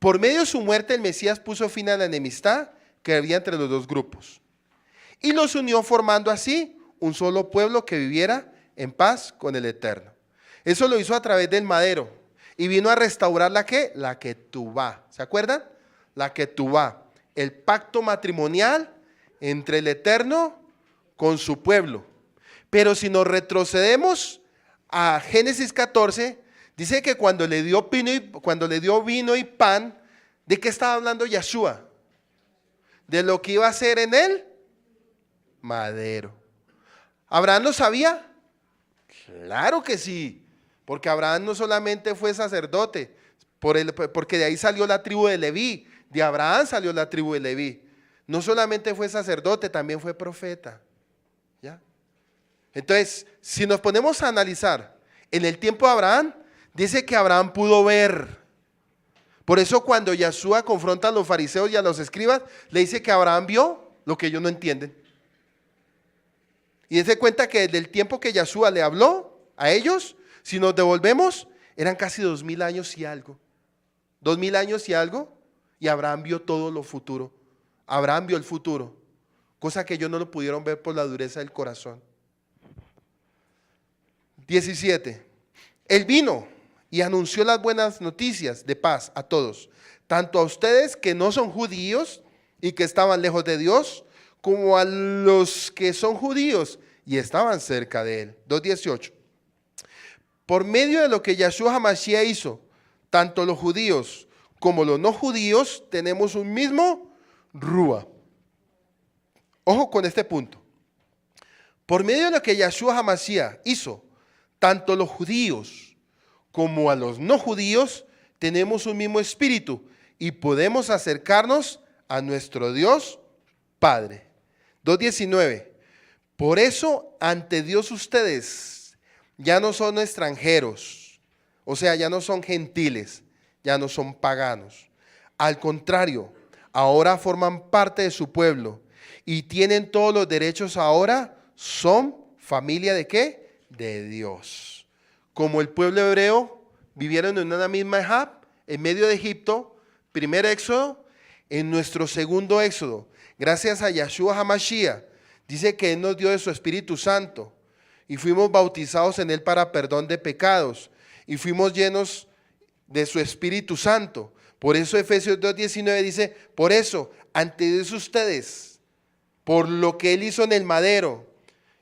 por medio de su muerte el Mesías puso fin a la enemistad que había entre los dos grupos y los unió formando así un solo pueblo que viviera en paz con el Eterno. Eso lo hizo a través del madero y vino a restaurar la Ketubá. ¿Se acuerdan? La Ketubá, el pacto matrimonial entre el Eterno con su pueblo. Pero si nos retrocedemos a Génesis 14, dice que cuando le dio vino y pan, ¿de qué estaba hablando Yeshua? De lo que iba a hacer en el madero. ¿Abraham lo sabía? Claro que sí, porque Abraham no solamente fue sacerdote, porque de ahí salió la tribu de Leví, de Abraham salió la tribu de Leví. No solamente fue sacerdote, también fue profeta. ¿Ya? Entonces, si nos ponemos a analizar, en el tiempo de Abraham, dice que Abraham pudo ver. Por eso cuando Yeshua confronta a los fariseos y a los escribas, le dice que Abraham vio lo que ellos no entienden. Y dense cuenta que desde el tiempo que Yeshua le habló a ellos, si nos devolvemos, eran casi 2000 años y algo. 2000 años y algo, y Abraham vio todo lo futuro. Abraham vio el futuro, cosa que ellos no lo pudieron ver por la dureza del corazón. 17. Él vino y anunció las buenas noticias de paz a todos, tanto a ustedes que no son judíos y que estaban lejos de Dios, como a los que son judíos y estaban cerca de él. 2:18. Por medio de lo que Yeshua HaMashiach hizo, tanto los judíos como los no judíos tenemos un mismo Rúa. Ojo con este punto. Por medio de lo que Yeshua HaMashiach hizo, tanto los judíos como a los no judíos tenemos un mismo espíritu y podemos acercarnos a nuestro Dios Padre. 2:19. Por eso ante Dios ustedes ya no son extranjeros, o sea, ya no son gentiles, ya no son paganos. Al contrario, ahora forman parte de su pueblo y tienen todos los derechos ahora, son familia ¿de qué? De Dios. Como el pueblo hebreo vivieron en una misma Ejab, en medio de Egipto, primer éxodo, en nuestro segundo éxodo, gracias a Yeshua HaMashiach, dice que Él nos dio de su Espíritu Santo y fuimos bautizados en Él para perdón de pecados y fuimos llenos de su Espíritu Santo. Por eso Efesios 2:19 dice, por eso, ante Dios ustedes, por lo que Él hizo en el madero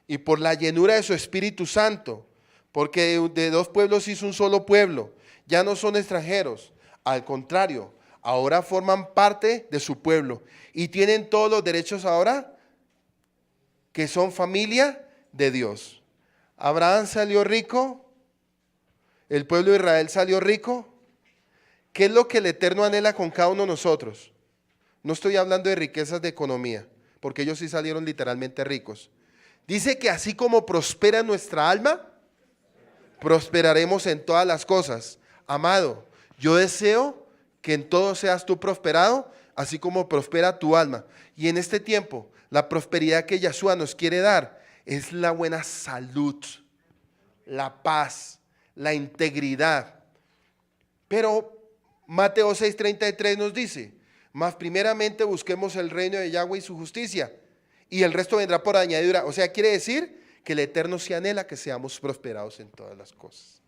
y por la llenura de su Espíritu Santo, porque de dos pueblos hizo un solo pueblo, ya no son extranjeros, al contrario, ahora forman parte de su pueblo y tienen todos los derechos ahora que son familia de Dios. Abraham salió rico, el pueblo de Israel salió rico. ¿Qué es lo que el Eterno anhela con cada uno de nosotros? No estoy hablando de riquezas de economía, porque ellos sí salieron literalmente ricos. Dice que así como prospera nuestra alma, prosperaremos en todas las cosas. Amado, yo deseo que en todo seas tú prosperado, así como prospera tu alma. Y en este tiempo, la prosperidad que Yeshua nos quiere dar es la buena salud, la paz, la integridad. Pero Mateo 6:33 nos dice, mas primeramente busquemos el reino de Yahweh y su justicia, y el resto vendrá por añadidura. O sea, quiere decir que el Eterno se anhela que seamos prosperados en todas las cosas.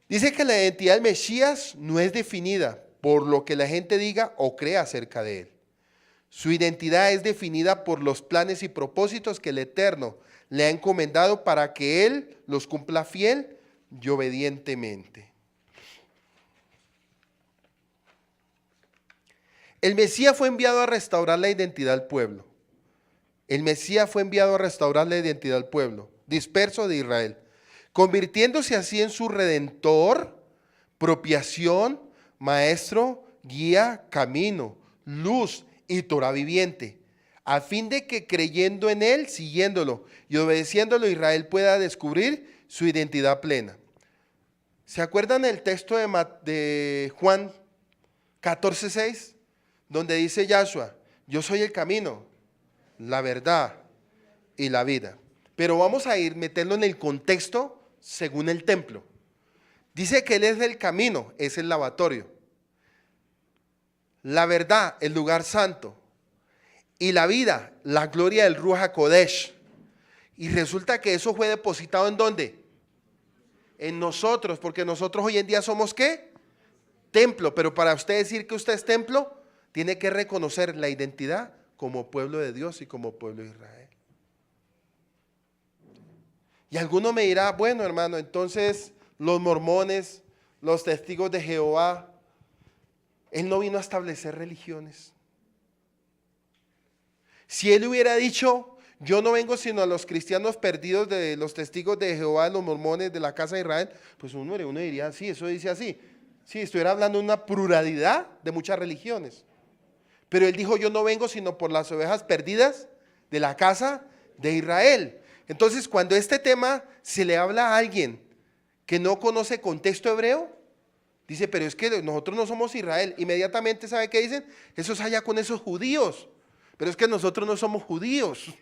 Dice que la identidad del Mesías no es definida por lo que la gente diga o crea acerca de él. Su identidad es definida por los planes y propósitos que el Eterno le ha encomendado para que Él los cumpla fiel y obedientemente. El Mesías fue enviado a restaurar la identidad del pueblo. El Mesías fue enviado a restaurar la identidad del pueblo disperso de Israel, convirtiéndose así en su redentor, propiciación, maestro, guía, camino, luz y Torah viviente, a fin de que creyendo en Él, siguiéndolo y obedeciéndolo, Israel pueda descubrir su identidad plena. ¿Se acuerdan el texto de Juan 14:6? Donde dice Yahshua, yo soy el camino, la verdad y la vida. Pero vamos a meterlo en el contexto según el templo. Dice que Él es el camino, es el lavatorio. La verdad, el lugar santo. Y la vida, la gloria del Ruach HaKodesh. Y resulta que eso fue depositado ¿en dónde? En nosotros, porque nosotros hoy en día somos ¿qué? Templo. Pero para usted decir que usted es templo, tiene que reconocer la identidad como pueblo de Dios y como pueblo de Israel. Y alguno me dirá, bueno hermano, entonces los mormones, los testigos de Jehová, Él no vino a establecer religiones. Si Él hubiera dicho, yo no vengo sino a los cristianos perdidos de los testigos de Jehová, los mormones de la casa de Israel, pues uno diría, sí, eso dice así. Sí, estuviera hablando de una pluralidad de muchas religiones. Pero Él dijo, yo no vengo sino por las ovejas perdidas de la casa de Israel. Entonces, cuando este tema se le habla a alguien que no conoce contexto hebreo, dice, pero es que nosotros no somos Israel. Inmediatamente, ¿sabe qué dicen? Eso es allá con esos judíos. Pero es que nosotros no somos judíos.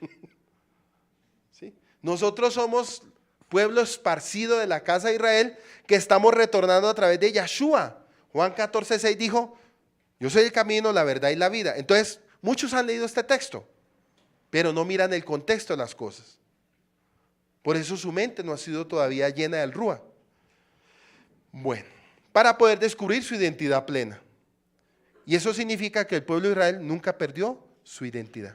¿Sí? Nosotros somos pueblo esparcido de la casa de Israel que estamos retornando a través de Yahshua. Juan 14:6 dijo, yo soy el camino, la verdad y la vida. Entonces, muchos han leído este texto, pero no miran el contexto de las cosas. Por eso su mente no ha sido todavía llena del Ruach. Bueno, para poder descubrir su identidad plena. Y eso significa que el pueblo de Israel nunca perdió su identidad.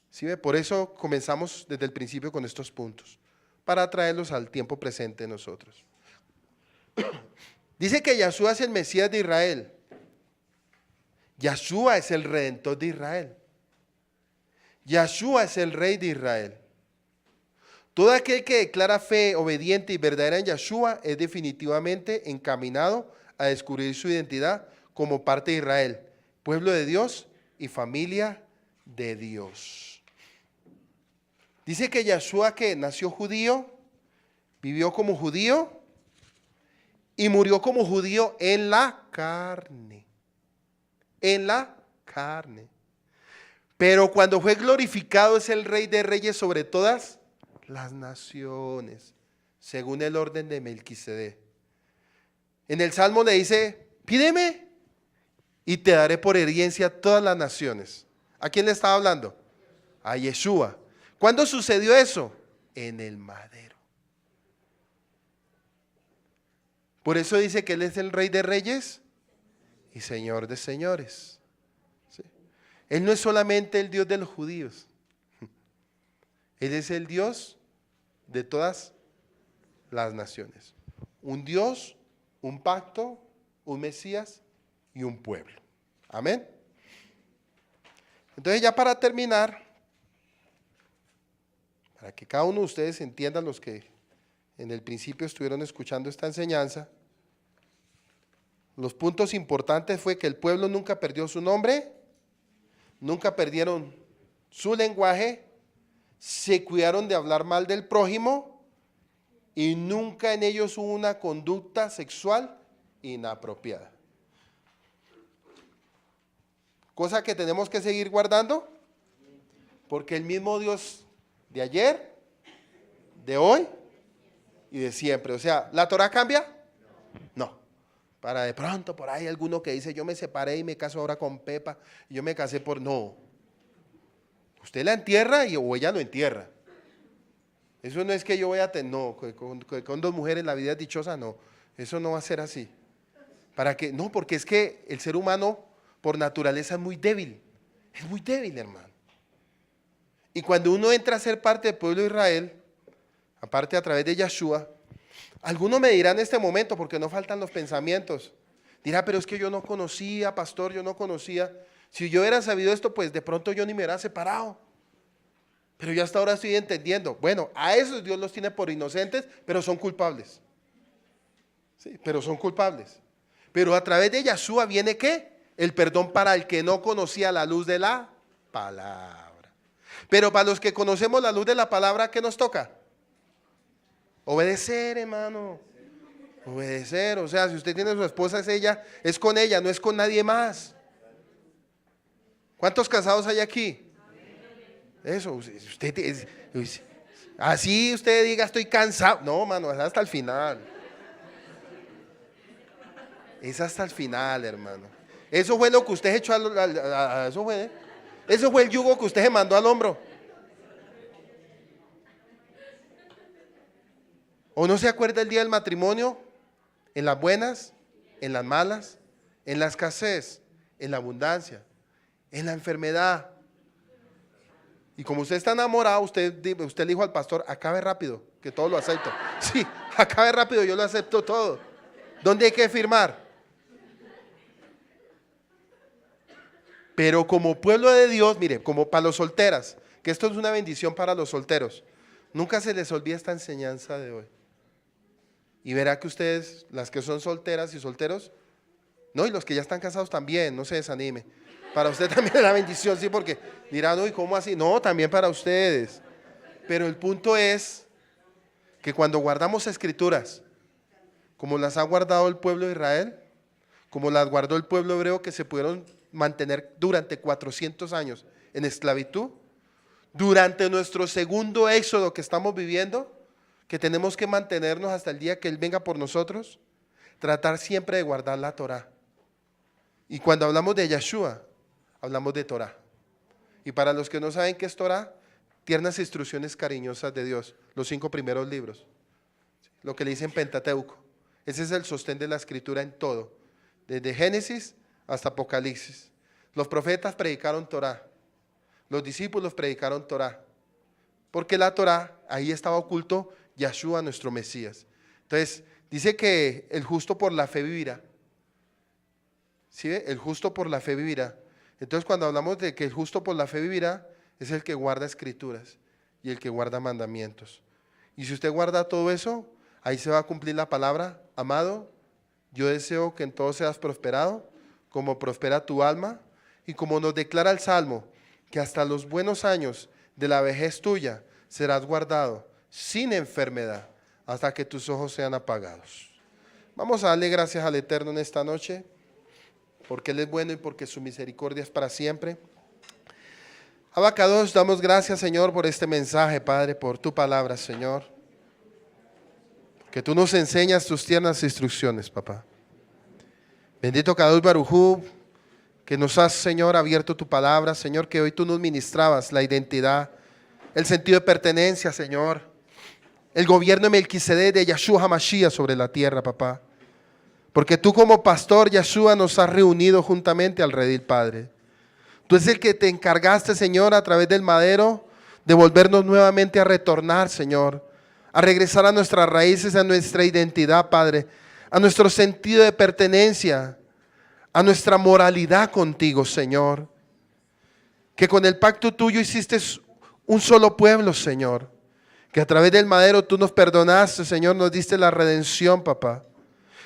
¿Sí ve? Por eso comenzamos desde el principio con estos puntos, para traerlos al tiempo presente de nosotros. Dice que Yahshua es el Mesías de Israel. Yahshua es el Redentor de Israel. Yahshua es el Rey de Israel. Todo aquel que declara fe obediente y verdadera en Yahshua es definitivamente encaminado a descubrir su identidad como parte de Israel, pueblo de Dios y familia de Dios. Dice que Yahshua, que nació judío, vivió como judío y murió como judío en la carne. En la carne. Pero cuando fue glorificado es el Rey de Reyes sobre todas las naciones, según el orden de Melquisedec. En el Salmo le dice, pídeme y te daré por herencia todas las naciones. ¿A quién le estaba hablando? A Yeshua. ¿Cuándo sucedió eso? En el madero. Por eso dice que Él es el Rey de Reyes y Señor de señores. ¿Sí? Él no es solamente el Dios de los judíos. Él es el Dios de todas las naciones. Un Dios, un pacto, un Mesías y un pueblo. Amén. Entonces, ya para terminar, para que cada uno de ustedes entienda, los que en el principio estuvieron escuchando esta enseñanza, los puntos importantes fue que el pueblo nunca perdió su nombre, nunca perdieron su lenguaje, se cuidaron de hablar mal del prójimo y nunca en ellos hubo una conducta sexual inapropiada. Cosa que tenemos que seguir guardando, porque el mismo Dios de ayer, de hoy y de siempre. O sea, ¿la Torah cambia? No. Para de pronto por ahí alguno que dice, yo me separé y me caso ahora con Pepa, y yo me casé por... No. Usted la entierra o ella lo entierra. Eso no es que yo voy a tener, no, con dos mujeres la vida es dichosa, no. Eso no va a ser así. ¿Para qué? No, porque es que el ser humano por naturaleza es muy débil. Es muy débil, hermano. Y cuando uno entra a ser parte del pueblo de Israel, aparte a través de Yeshua, algunos me dirán en este momento, porque no faltan los pensamientos, dirá, pero es que yo no conocía, pastor, yo no conocía. Si yo hubiera sabido esto, pues de pronto yo ni me hubiera separado. Pero yo hasta ahora estoy entendiendo. Bueno, a esos Dios los tiene por inocentes, pero son culpables. Sí, pero son culpables. Pero a través de Yeshua viene ¿qué? El perdón para el que no conocía la luz de la palabra. Pero para los que conocemos la luz de la palabra, ¿qué nos toca? Obedecer, hermano. Obedecer. O sea, si usted tiene a su esposa, es con ella, no es con nadie más. ¿Cuántos casados hay aquí? Eso, usted así usted diga estoy cansado. No, mano, es hasta el final. Es hasta el final, hermano. Eso fue lo que usted echó eso fue el yugo que usted se mandó al hombro. ¿O no se acuerda el día del matrimonio? En las buenas, en las malas, en la escasez, en la abundancia, en la enfermedad. Y como usted está enamorado, usted le dijo al pastor, acabe rápido, que todo lo acepto. Sí, acabe rápido, yo lo acepto todo. ¿Dónde hay que firmar? Pero como pueblo de Dios, mire, como para los solteras, que esto es una bendición para los solteros, nunca se les olvide esta enseñanza de hoy. Y verá que ustedes, las que son solteras y solteros, no, y los que ya están casados también, no se desanime. Para usted también es la bendición, sí, porque dirán, uy, ¿cómo así? No, también para ustedes. Pero el punto es que cuando guardamos escrituras, como las ha guardado el pueblo de Israel, como las guardó el pueblo hebreo que se pudieron mantener durante 400 años en esclavitud, durante nuestro segundo éxodo que estamos viviendo, que tenemos que mantenernos hasta el día que Él venga por nosotros, tratar siempre de guardar la Torah. Y cuando hablamos de Yeshua, hablamos de Torah. Y para los que no saben qué es Torah, tiernas instrucciones cariñosas de Dios, los 5 primeros libros, lo que le dicen Pentateuco. Ese es el sostén de la escritura en todo, desde Génesis hasta Apocalipsis. Los profetas predicaron Torah, los discípulos predicaron Torah, porque la Torah, ahí estaba oculto Yeshua, nuestro Mesías. Entonces, dice que el justo por la fe vivirá. ¿Sí ve? El justo por la fe vivirá. Entonces, cuando hablamos de que el justo por la fe vivirá, es el que guarda escrituras y el que guarda mandamientos. Y si usted guarda todo eso, ahí se va a cumplir la palabra, amado, yo deseo que en todo seas prosperado, como prospera tu alma, y como nos declara el Salmo, que hasta los buenos años de la vejez tuya serás guardado sin enfermedad, hasta que tus ojos sean apagados. Vamos a darle gracias al Eterno en esta noche, porque Él es bueno y porque su misericordia es para siempre. Abacados, damos gracias, Señor, por este mensaje, Padre, por tu palabra, Señor. Que tú nos enseñas tus tiernas instrucciones, papá. Bendito Kadosh Barujú, que nos has, Señor, abierto tu palabra, Señor, que hoy tú nos ministrabas la identidad, el sentido de pertenencia, Señor. El gobierno de Melquisedec, de Yeshua HaMashiach sobre la tierra, papá. Porque tú como pastor, Yeshua, nos has reunido juntamente al redil, Padre. Tú es el que te encargaste, Señor, a través del madero, de volvernos nuevamente a retornar, Señor, a regresar a nuestras raíces, a nuestra identidad, Padre, a nuestro sentido de pertenencia, a nuestra moralidad contigo, Señor. Que con el pacto tuyo hiciste un solo pueblo, Señor. Que a través del madero tú nos perdonaste, Señor, nos diste la redención, papá.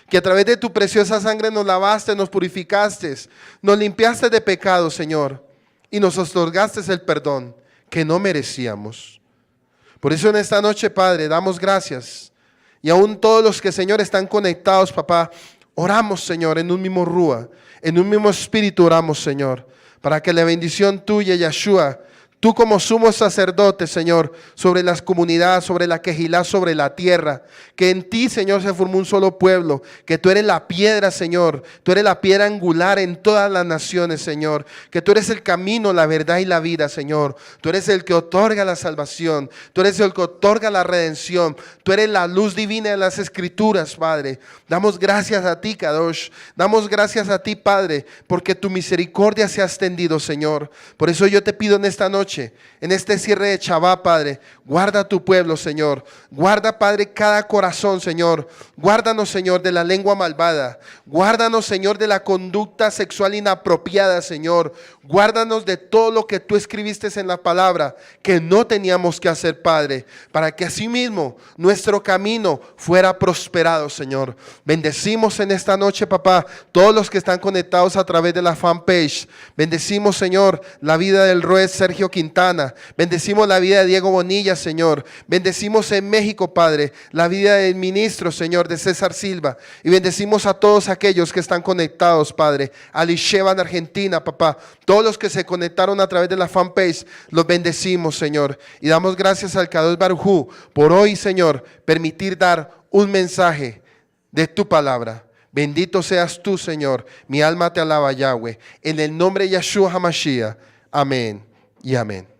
Que a través de tu preciosa sangre nos lavaste, nos purificaste, nos limpiaste de pecado, Señor, y nos otorgaste el perdón que no merecíamos. Por eso en esta noche, Padre, damos gracias. Y aún todos los que, Señor, están conectados, papá, oramos, Señor, en un mismo rúa, en un mismo espíritu oramos, Señor, para que la bendición tuya, Yeshua, Tú como sumo sacerdote, Señor, sobre las comunidades, sobre la Quejilá, sobre la tierra. Que en ti, Señor, se formó un solo pueblo. Que tú eres la piedra, Señor. Tú eres la piedra angular en todas las naciones, Señor. Que tú eres el camino, la verdad y la vida, Señor. Tú eres el que otorga la salvación. Tú eres el que otorga la redención. Tú eres la luz divina de las Escrituras, Padre. Damos gracias a ti, Kadosh. Damos gracias a ti, Padre, porque tu misericordia se ha extendido, Señor. Por eso yo te pido en esta noche, en este cierre de Shabbat, Padre, guarda tu pueblo, Señor. Guarda, Padre, cada corazón, Señor. Guárdanos, Señor, de la lengua malvada. Guárdanos, Señor, de la conducta sexual inapropiada, Señor. Guárdanos de todo lo que tú escribiste en la palabra, que no teníamos que hacer, Padre, para que asimismo nuestro camino fuera prosperado, Señor. Bendecimos en esta noche, papá, todos los que están conectados a través de la fanpage. Bendecimos, Señor, la vida del Roe Sergio Quintana. Bendecimos la vida de Diego Bonilla, Señor. Bendecimos en México, Padre, la vida del ministro, Señor, de César Silva. Y bendecimos a todos aquellos que están conectados, Padre. A Lisheva en Argentina, papá. Todos los que se conectaron a través de la fanpage, los bendecimos, Señor. Y damos gracias al Kadosh Baruj Hu por hoy, Señor, permitir dar un mensaje de tu palabra. Bendito seas tú, Señor. Mi alma te alaba, Yahweh. En el nombre de Yeshua HaMashiach. Amén y amén.